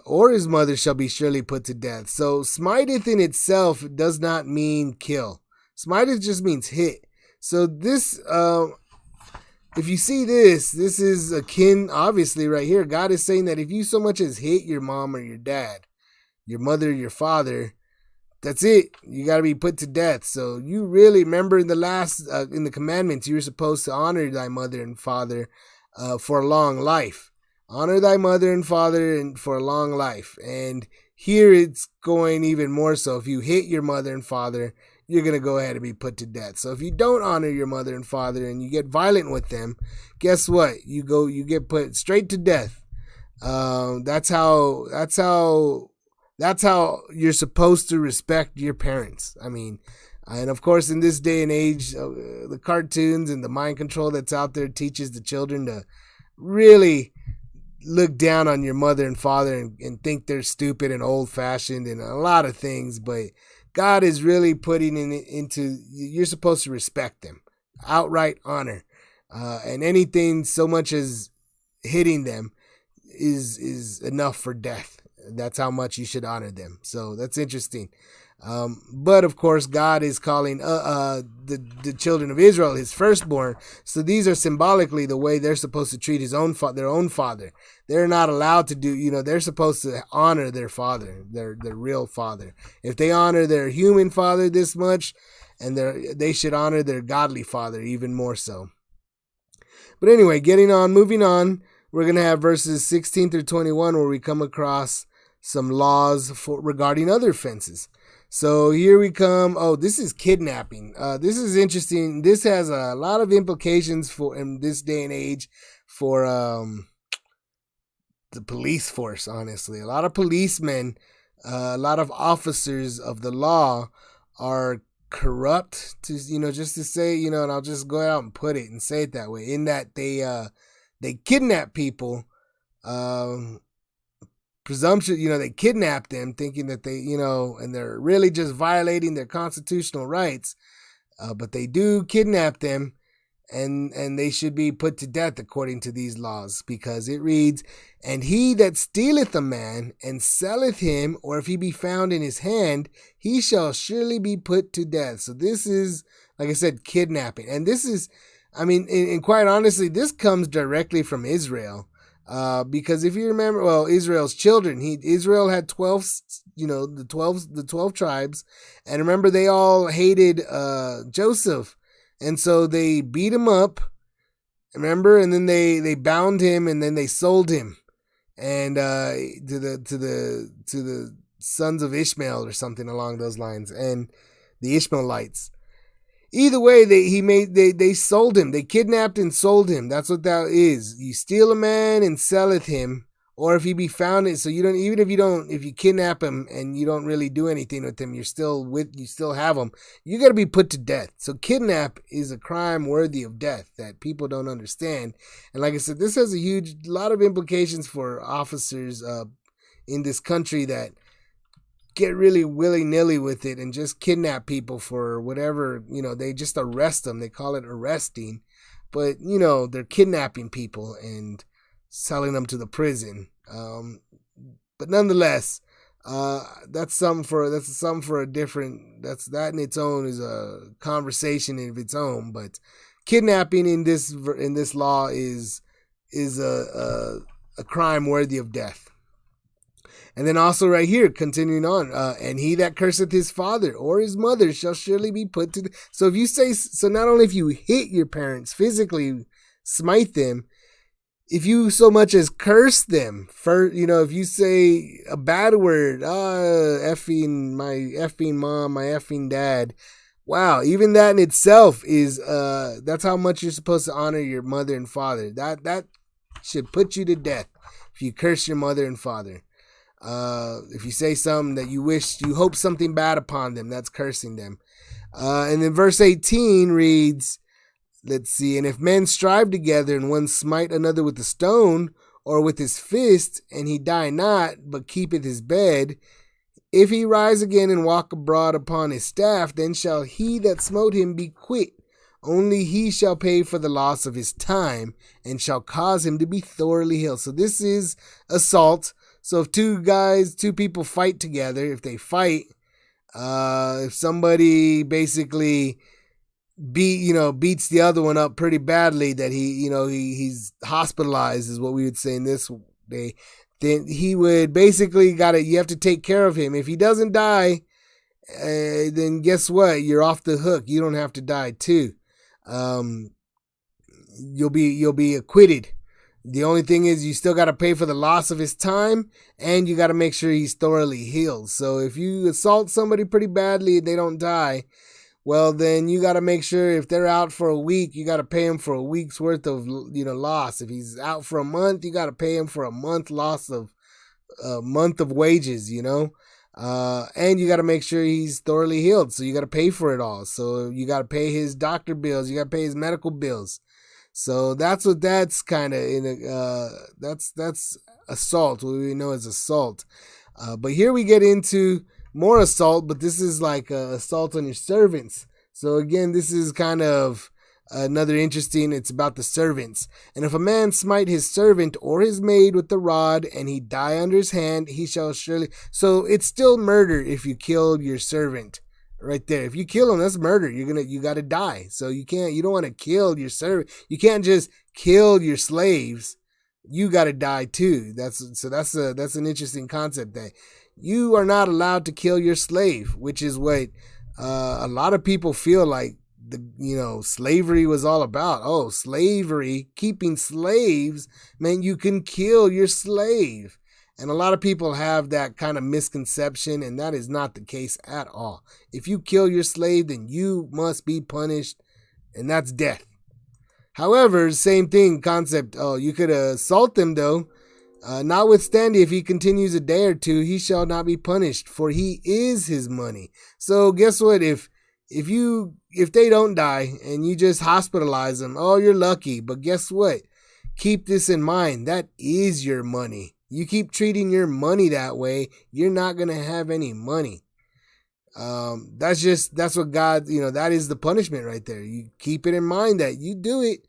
or his mother shall be surely put to death. So smiteth in itself does not mean kill. Smiteth just means hit. So this, if you see this is akin, obviously right here, God is saying that if you so much as hit your mom or your dad, your mother, your father, that's it. You got to be put to death. So you really remember in the commandments, you're supposed to honor thy mother and father for a long life. Honor thy mother and father and for a long life. And here it's going even more so. If you hit your mother and father, you're going to go ahead and be put to death. So if you don't honor your mother and father and you get violent with them, guess what? You get put straight to death. That's how you're supposed to respect your parents. I mean, and of course, in this day and age, the cartoons and the mind control that's out there teaches the children to really look down on your mother and father and think they're stupid and old-fashioned and a lot of things. But God is really putting into, you're supposed to respect them. Outright honor. And anything so much as hitting them is enough for death. That's how much you should honor them. So that's interesting. But of course, God is calling the children of Israel his firstborn. So these are symbolically the way they're supposed to treat their own father. They're not allowed to do, they're supposed to honor their father, their real father. If they honor their human father this much, and they should honor their godly father even more so. But anyway, moving on, we're going to have verses 16 through 21 where we come across some laws regarding other offenses. So here we come. Oh, this is kidnapping. This is interesting. This has a lot of implications in this day and age for the police force, honestly. A lot of policemen, a lot of officers of the law are corrupt, just to say, and I'll just go out and put it and say it that way, in that they kidnap people, presumption, they kidnap them thinking that they, and they're really just violating their constitutional rights, but they do kidnap them, and they should be put to death according to these laws, because it reads, and he that stealeth a man and selleth him, or if he be found in his hand, he shall surely be put to death. So this is, like I said, kidnapping. And this is, and quite honestly, this comes directly from Israel. Because if you remember, Israel's children, Israel had 12, the 12 tribes. And remember, they all hated Joseph. And so they beat him up, remember? And then they bound him, and then they sold him. And to the sons of Ishmael or something along those lines, and the Ishmaelites. Either way, they sold him. They kidnapped and sold him. That's what that is. You steal a man and selleth him, or if he be found it. So if you kidnap him and you don't really do anything with him, you still have him. You got to be put to death. So kidnap is a crime worthy of death that people don't understand. And like I said, this has a lot of implications for officers in this country that get really willy-nilly with it and just kidnap people for whatever, they just arrest them. They call it arresting. But, they're kidnapping people and selling them to the prison. But nonetheless, that's something for a different, that in its own is a conversation of its own. But kidnapping in this law is a crime worthy of death. And then also right here, continuing on, and he that curseth his father or his mother shall surely be put to so if you say, so not only if you hit your parents, physically smite them, if you so much as curse them, if you say a bad word, effing mom, my effing dad, wow, even that in itself is, that's how much you're supposed to honor your mother and father. That should put you to death if you curse your mother and father. If you say something that you hope something bad upon them, that's cursing them. And then verse 18 reads, let's see, and if men strive together and one smite another with a stone or with his fist, and he die not, but keepeth his bed, if he rise again and walk abroad upon his staff, then shall he that smote him be quit. Only he shall pay for the loss of his time, and shall cause him to be thoroughly healed. So this is assault. So if two people fight together, if they fight, if somebody basically beats the other one up pretty badly, that he's hospitalized is what we would say in this day, then he would basically you have to take care of him. If he doesn't die, then guess what? You're off the hook. You don't have to die too. You'll be acquitted. The only thing is you still got to pay for the loss of his time, and you got to make sure he's thoroughly healed. So if you assault somebody pretty badly and they don't die, well, then you got to make sure if they're out for a week, you got to pay him for a week's worth of, loss. If he's out for a month, you got to pay him for a month loss of a month of wages, and you got to make sure he's thoroughly healed. So you got to pay for it all. So you got to pay his doctor bills. You got to pay his medical bills. So that's kind of that's assault. What we know as assault. But here we get into more assault, but this is like assault on your servants. So again, this is kind of another interesting, it's about the servants. And if a man smite his servant or his maid with the rod, and he die under his hand, he shall surely. So it's still murder if you killed your servant. Right there. If you kill him, that's murder. You got to die. So you don't want to kill your servant. You can't just kill your slaves. You got to die too. That's an interesting concept, that you are not allowed to kill your slave, which is what a lot of people feel like slavery was all about. Oh, slavery, keeping slaves meant you can kill your slave. And a lot of people have that kind of misconception, and that is not the case at all. If you kill your slave, then you must be punished, and that's death. However, same thing, concept. Oh, you could assault them, though. Notwithstanding, if he continues a day or two, he shall not be punished, for he is his money. So guess what? If they don't die and you just hospitalize them, oh, you're lucky. But guess what? Keep this in mind. That is your money. You keep treating your money that way, you're not going to have any money. That's what God, that is the punishment right there. You keep it in mind that you do it.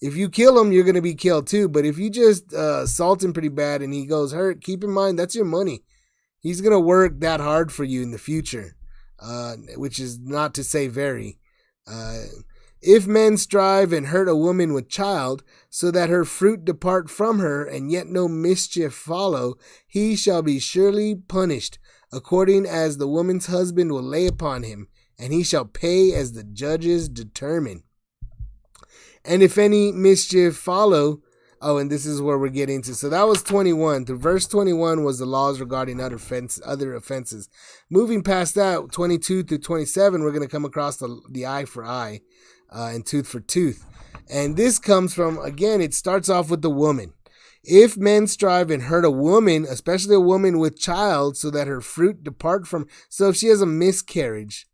If you kill him, you're going to be killed too. But if you just assault him pretty bad and he goes hurt, keep in mind that's your money. He's going to work that hard for you in the future, which is not to say very. If men strive and hurt a woman with child, so that her fruit depart from her, and yet no mischief follow, he shall be surely punished, according as the woman's husband will lay upon him, and he shall pay as the judges determine. And if any mischief follow, and this is where we're getting to. So that was 21. To verse 21 was the laws regarding other offenses. Moving past that, 22 through 27, we're going to come across the eye for eye. And tooth for tooth. And this comes from, again, it starts off with the woman. If men strive and hurt a woman, especially a woman with child, so that her fruit depart from, so if she has a miscarriage,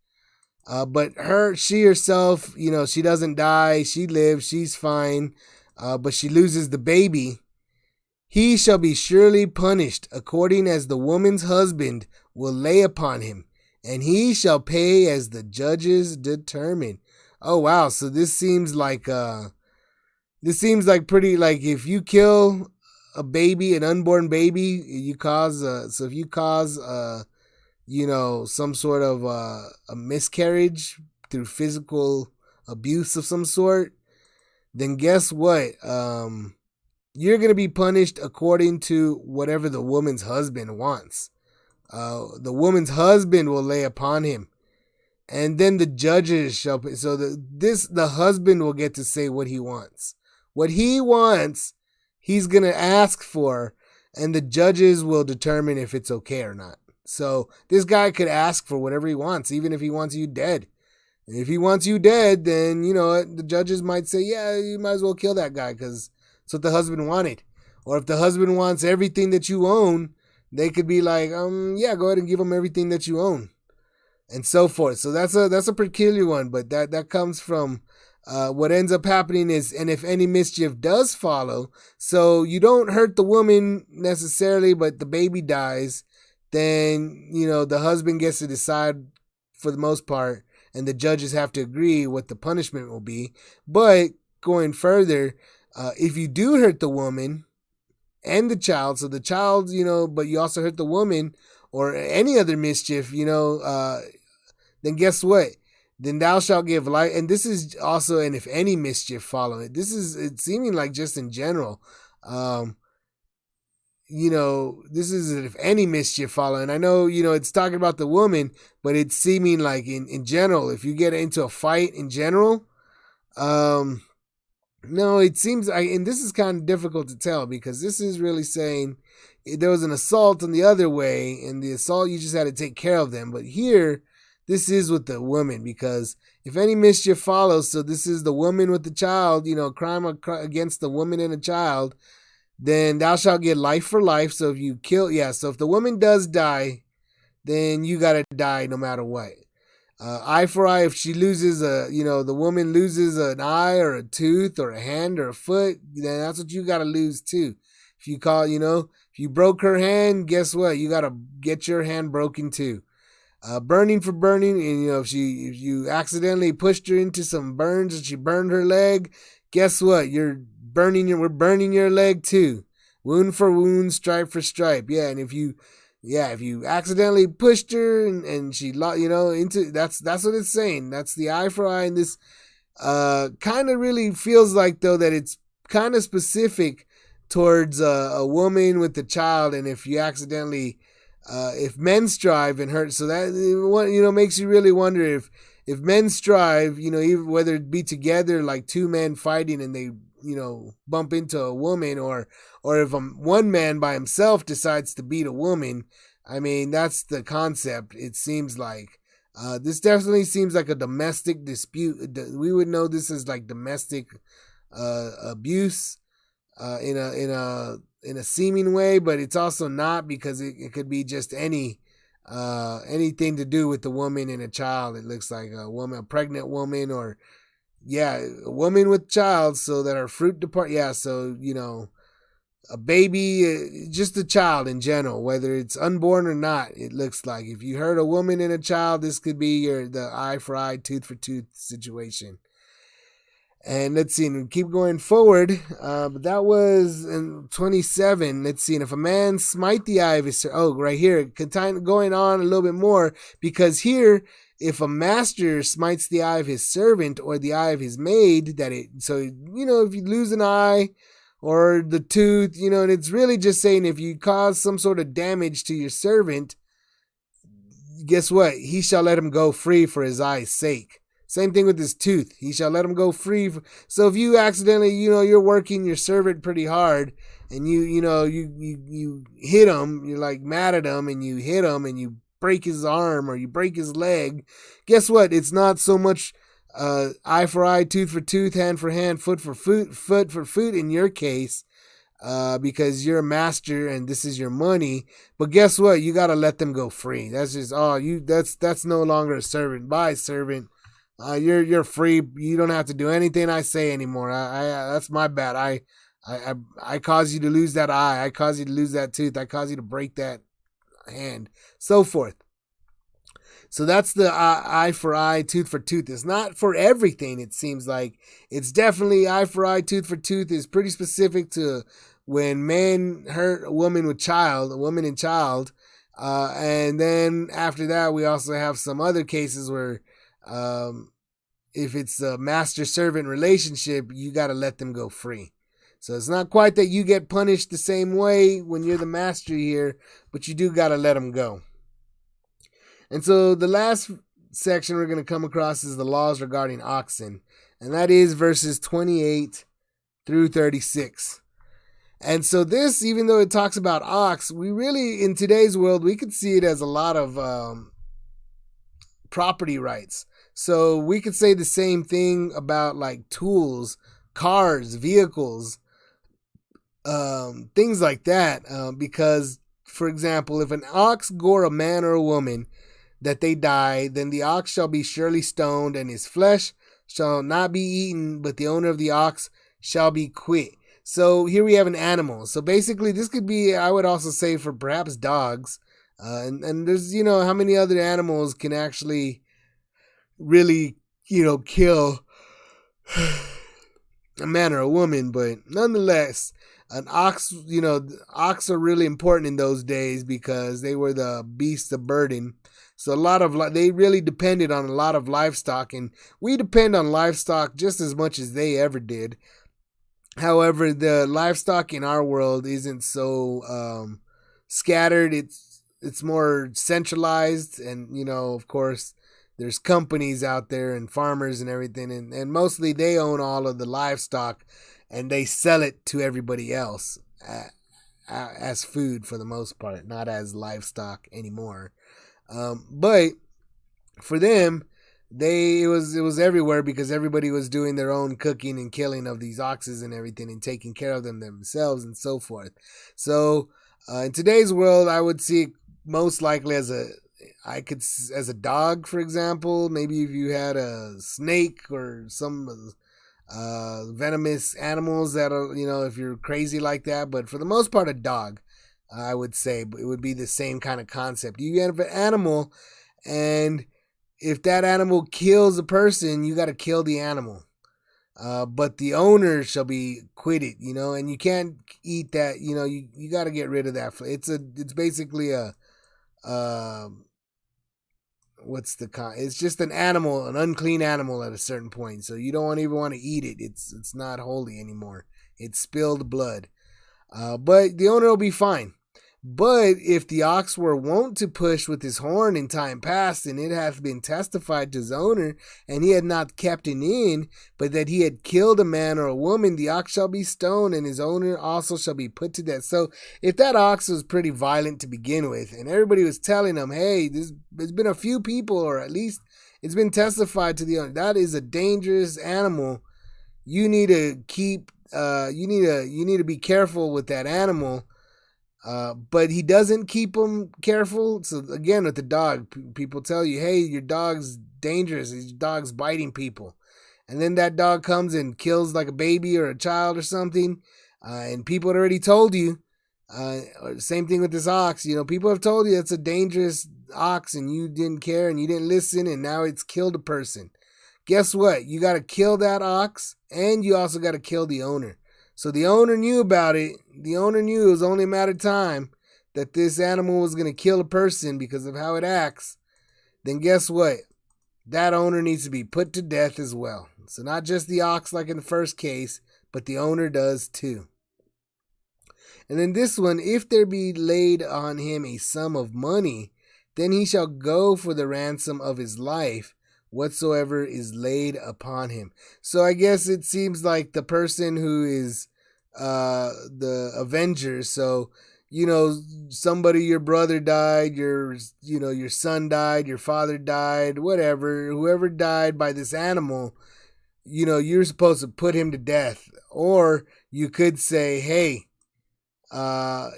but she herself, she doesn't die, she lives, she's fine, but she loses the baby, he shall be surely punished, according as the woman's husband will lay upon him, and he shall pay as the judges determine. Oh wow, so this seems like pretty, like, if you kill a baby, an unborn baby, you cause so if you cause some sort of a miscarriage through physical abuse of some sort, then guess what? You're going to be punished according to whatever the woman's husband wants. The woman's husband will lay upon him. And then the judges shall pay. So the husband will get to say what he wants. What he wants, he's going to ask for, and the judges will determine if it's okay or not. So this guy could ask for whatever he wants, even if he wants you dead. And if he wants you dead, then, the judges might say, yeah, you might as well kill that guy because that's what the husband wanted. Or if the husband wants everything that you own, they could be like, yeah, go ahead and give him everything that you own. And so forth. So that's a peculiar one, but that comes from what ends up happening is, and if any mischief does follow, so you don't hurt the woman necessarily, but the baby dies, then, the husband gets to decide for the most part, and the judges have to agree what the punishment will be. But going further, if you do hurt the woman and the child, so the child, but you also hurt the woman or any other mischief, then guess what? Then thou shalt give life. And this is also, and if any mischief follow it. It's seeming like just in general. This is if any mischief follow. And I know, it's talking about the woman, but it's seeming like in general, if you get into a fight in general, no, it seems, and this is kind of difficult to tell because this is really saying there was an assault on the other way, and the assault, you just had to take care of them. But here, this is with the woman, because if any mischief follows, so this is the woman with the child, crime against the woman and a child, then thou shalt get life for life. So if you kill, so if the woman does die, then you got to die no matter what. Eye for eye, if she loses the woman loses an eye or a tooth or a hand or a foot, then that's what you got to lose too. If you if you broke her hand, guess what? You got to get your hand broken too. Burning for burning, and if you accidentally pushed her into some burns and she burned her leg, guess what? We're burning your leg too. Wound for wound, stripe for stripe. Yeah, and if you accidentally pushed her and she into, that's what it's saying. That's the eye for eye. And this kind of really feels like, though, that it's kind of specific towards a woman with a child, and if you accidentally if men strive and hurt, so that makes you really wonder if men strive, even whether it be together, like two men fighting and they bump into a woman, or if one man by himself decides to beat a woman. I mean, that's the concept. It seems like this definitely seems like a domestic dispute. We would know this as like domestic abuse in a seeming way, but it's also not, because it could be just anything to do with the woman and a child. It looks like a pregnant woman, or a woman with child, so that her fruit depart. So a baby, just a child in general, whether it's unborn or not. It looks like if you hurt a woman and a child, this could be the eye for eye, tooth for tooth situation. And let's see, and keep going forward. But that was in 27. Let's see, and if a man smite the eye of his right here, going on a little bit more, because here, if a master smites the eye of his servant or the eye of his maid, if you lose an eye or the tooth, and it's really just saying if you cause some sort of damage to your servant, guess what? He shall let him go free for his eye's sake. Same thing with his tooth. He shall let him go free. So if you accidentally, you're working your servant pretty hard, and you hit him, you're like mad at him, and you hit him, and you break his arm or you break his leg, guess what? It's not so much eye for eye, tooth for tooth, hand for hand, foot for foot in your case, because you're a master and this is your money. But guess what? You got to let them go free. That's just that's no longer a servant. Bye, servant. You're free. You don't have to do anything I say anymore. That's my bad. I caused you to lose that eye. I caused you to lose that tooth. I caused you to break that hand, so forth. So that's the eye for eye, tooth for tooth. It's not for everything, it seems like. It's definitely eye for eye, tooth for tooth is pretty specific to when men hurt a woman with child, a woman and child. And then after that, we also have some other cases where if it's a master-servant relationship, you got to let them go free. So it's not quite that you get punished the same way when you're the master here, but you do got to let them go. And so the last section we're going to come across is the laws regarding oxen. And that is verses 28 through 36. And so this, even though it talks about ox, we really, in today's world, we could see it as a lot of property rights. So we could say the same thing about like tools, cars, vehicles, things like that. Because, for example, if an ox gore a man or a woman, that they die, then the ox shall be surely stoned, and his flesh shall not be eaten, but the owner of the ox shall be quit. So here we have an animal. So basically, this could be, I would also say, for perhaps dogs. And there's, how many other animals can actually really, kill a man or a woman, but nonetheless, an ox, ox are really important in those days because they were the beasts of burden. So they really depended on a lot of livestock, and we depend on livestock just as much as they ever did. However, the livestock in our world isn't so scattered. It's more centralized, and of course, there's companies out there and farmers and everything, and mostly they own all of the livestock, and they sell it to everybody else as food for the most part, not as livestock anymore. But for them, it was everywhere because everybody was doing their own cooking and killing of these oxes and everything and taking care of them themselves and so forth. So in today's world, I would see it most likely as a dog, for example. Maybe if you had a snake or some venomous animals that are, if you're crazy like that. But for the most part, a dog. I would say it would be the same kind of concept. You have an animal, and if that animal kills a person, you got to kill the animal. But the owner shall be quitted, and you can't eat that. You got to get rid of that. It's basically it's just an animal, an unclean animal at a certain point. So you don't even want to eat it. It's not holy anymore. It's spilled blood. But the owner will be fine. But if the ox were wont to push with his horn in time past, and it hath been testified to his owner, and he had not kept it in, but that he had killed a man or a woman, the ox shall be stoned, and his owner also shall be put to death. So if that ox was pretty violent to begin with, and everybody was telling him, hey, there's been a few people, or at least it's been testified to the owner, that is a dangerous animal. You need to keep, you need to be careful with that animal. But he doesn't keep them careful. So again, with the dog, people tell you, hey, your dog's dangerous. Your dog's biting people. And then that dog comes and kills like a baby or a child or something. And people had already told you. Same thing with this ox. People have told you it's a dangerous ox and you didn't care and you didn't listen, and now it's killed a person. Guess what? You got to kill that ox, and you also got to kill the owner. So the owner knew about it. The owner knew it was only a matter of time that this animal was going to kill a person because of how it acts. Then guess what? That owner needs to be put to death as well. So not just the ox like in the first case, but the owner does too. And then this one, if there be laid on him a sum of money, then he shall go for the ransom of his life, whatsoever is laid upon him. So I guess it seems like the person who is the avenger. So, somebody, your brother died, your son died, your father died, whatever, whoever died by this animal, you're supposed to put him to death. Or you could say, hey, I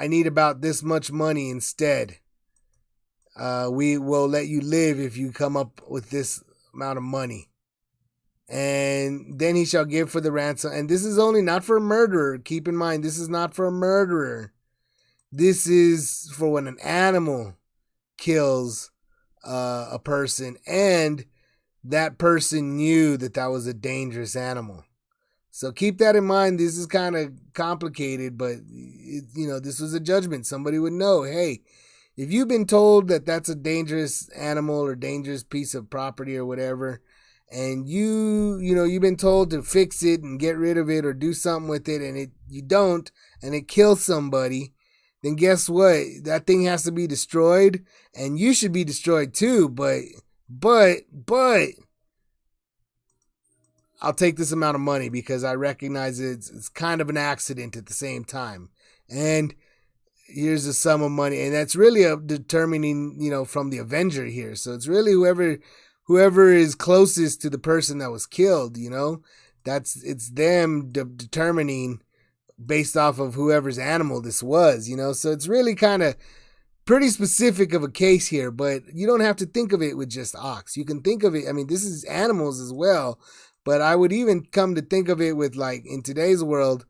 need about this much money instead. We will let you live if you come up with this amount of money. And then he shall give for the ransom. And this is only not for a murderer. Keep in mind, this is not for a murderer. This is for when an animal kills a person and that person knew that that was a dangerous animal. So keep that in mind. This is kind of complicated, but this was a judgment. Somebody would know, hey, if you've been told that that's a dangerous animal or dangerous piece of property or whatever, and you've been told to fix it and get rid of it or do something with it, and you don't, and it kills somebody, then guess what? That thing has to be destroyed, and you should be destroyed too. But I'll take this amount of money because I recognize it's kind of an accident at the same time. And here's the sum of money. And that's really determining, from the Avenger here. So it's really whoever is closest to the person that was killed, it's them determining based off of whoever's animal this was, So it's really kind of pretty specific of a case here, but you don't have to think of it with just ox. You can think of it, this is animals as well, but I would even come to think of it with, like, in today's world,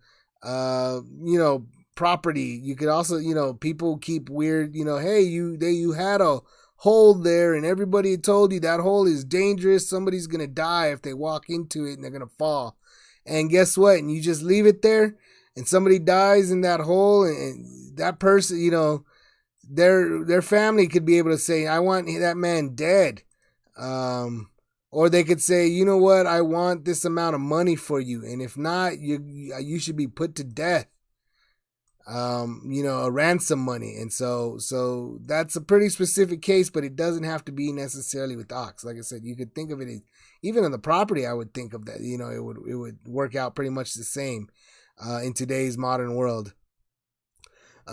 property. You could also, people keep weird, hey, you had a hole there and everybody had told you that hole is dangerous. Somebody's going to die if they walk into it and they're going to fall. And guess what? And you just leave it there and somebody dies in that hole, and that person, their family could be able to say, I want that man dead. Or they could say, you know what, I want this amount of money for you. And if not, you should be put to death. A ransom money. And so that's a pretty specific case, but it doesn't have to be necessarily with ox. Like I said, you could think of it as, even on the property, I would think of that, it would work out pretty much the same in today's modern world.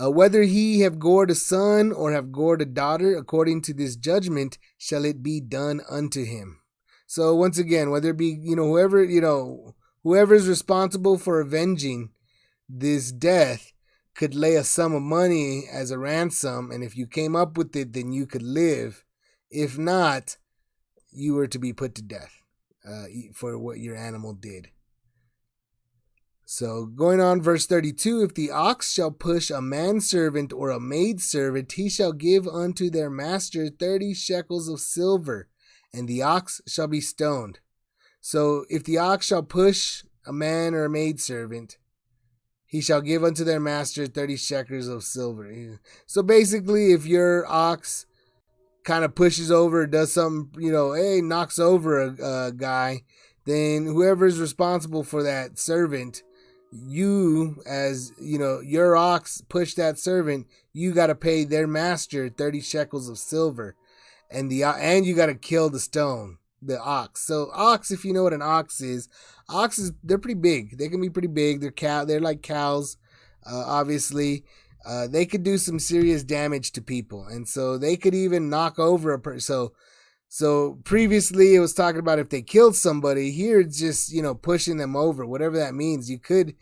Whether he have gored a son or have gored a daughter, according to this judgment, shall it be done unto him. So once again, whether it be, whoever is responsible for avenging this death could lay a sum of money as a ransom. And if you came up with it, then you could live. If not, you were to be put to death for what your animal did. So going on, verse 32, if the ox shall push a manservant or a maidservant, he shall give unto their master 30 shekels of silver, and the ox shall be stoned. So if the ox shall push a man or a maidservant, he shall give unto their master 30 shekels of silver. So basically, if your ox kind of pushes over, does something, knocks over a guy, then whoever is responsible for that servant, you, as your ox pushed that servant, you got to pay their master 30 shekels of silver, and you got to kill the ox. So ox, if you know what an ox is, they're pretty big. They can be pretty big. They're like cows. Obviously, they could do some serious damage to people, and so they could even knock over a person. So previously it was talking about if they killed somebody. Here it's just, pushing them over, whatever that means. You could,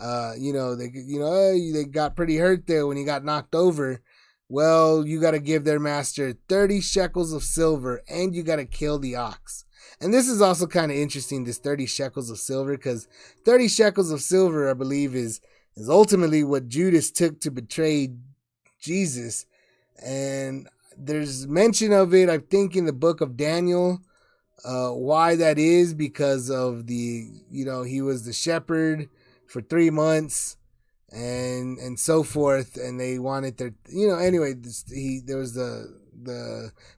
they got pretty hurt there when you got knocked over. Well, you got to give their master 30 shekels of silver, and you got to kill the ox. And this is also kind of interesting, this 30 shekels of silver, because 30 shekels of silver, I believe, is ultimately what Judas took to betray Jesus. And there's mention of it, I think, in the book of Daniel, why that is, because of he was the shepherd for 3 months and so forth, and they wanted their, anyway, there was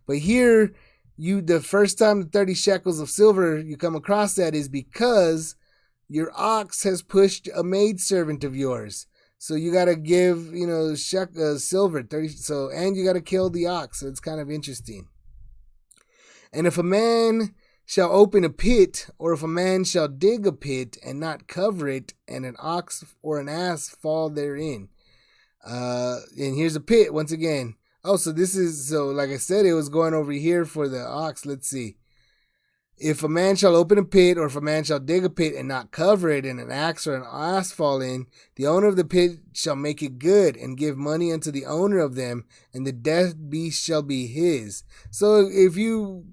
but here, the first time the 30 shekels of silver you come across that is because your ox has pushed a maidservant of yours. So you got to give, silver, 30. So, and you got to kill the ox. So it's kind of interesting. And if a man shall open a pit, or if a man shall dig a pit and not cover it, and an ox or an ass fall therein. And here's a pit once again. Oh, so like I said, it was going over here for the ox. Let's see. If a man shall open a pit, or if a man shall dig a pit and not cover it, and an axe or an ass fall in, the owner of the pit shall make it good, and give money unto the owner of them, and the dead beast shall be his. So if you,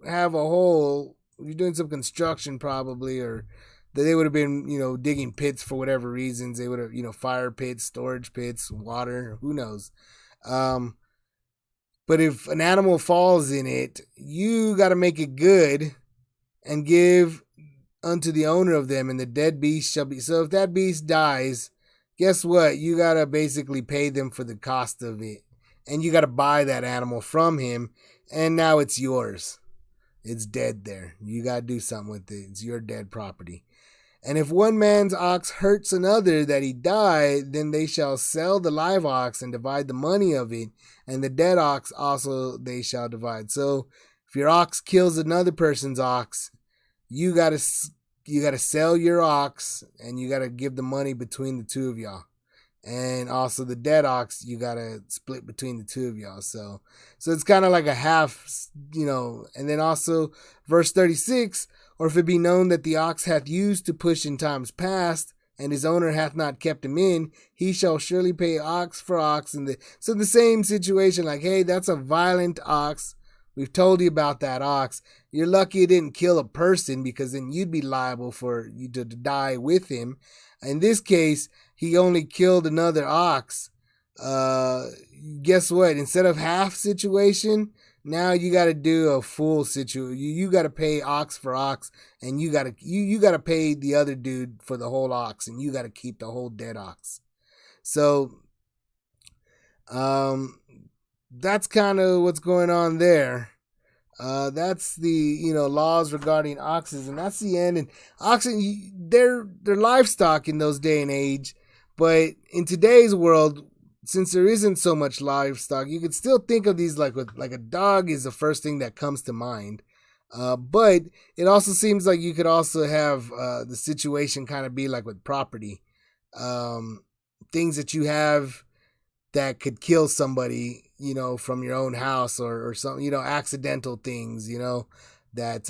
have a hole, you're doing some construction probably, or they would have been, digging pits for whatever reasons. They would have, fire pits, storage pits, water, who knows. But if an animal falls in it, you got to make it good and give unto the owner of them, and the dead beast shall be. So if that beast dies, guess what? You got to basically pay them for the cost of it. And you got to buy that animal from him, and now it's yours. It's dead there. You got to do something with it. It's your dead property. And if one man's ox hurts another that he die, then they shall sell the live ox and divide the money of it, and the dead ox also they shall divide. So if your ox kills another person's ox, you gotta sell your ox, and you gotta give the money between the two of y'all. And also the dead ox, you gotta split between the two of y'all. So it's kind of like a half, And then also verse 36, or if it be known that the ox hath used to push in times past, and his owner hath not kept him in, he shall surely pay ox for ox. So the same situation, like, hey, that's a violent ox. We've told you about that ox. You're lucky it didn't kill a person, because then you'd be liable for you to die with him. In this case, he only killed another ox. Guess what? Instead of half situation, now you got to do a full situation. You got to pay ox for ox, and you got to pay the other dude for the whole ox, and you got to keep the whole dead ox. So, that's kind of what's going on there. That's the laws regarding oxes, and that's the end. And oxen, they're livestock in those day and age, but in today's world, since there isn't so much livestock, you could still think of these like a dog is the first thing that comes to mind. But it also seems like you could also have the situation kind of be like with property, things that you have that could kill somebody, from your own house or something, accidental things, that,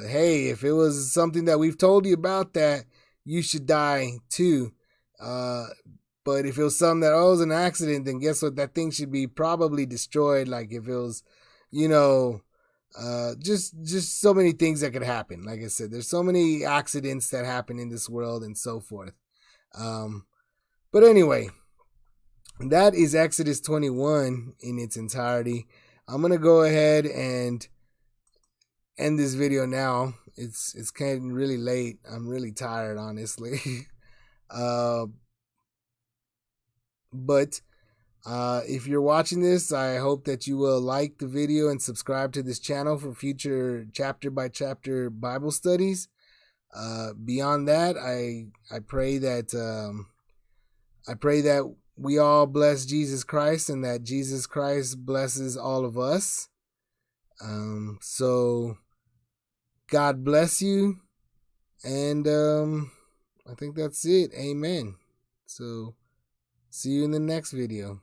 hey, if it was something that we've told you about, that you should die too. But if it was something that, was an accident, then guess what? That thing should be probably destroyed. Like if it was, just so many things that could happen. Like I said, there's so many accidents that happen in this world and so forth. But anyway, that is Exodus 21 in its entirety. I'm going to go ahead and end this video now. It's kind of really late. I'm really tired, honestly. But if you're watching this, I hope that you will like the video and subscribe to this channel for future chapter by chapter Bible studies. Beyond that, I pray that we all bless Jesus Christ, and that Jesus Christ blesses all of us. So God bless you, and I think that's it. Amen. So see you in the next video.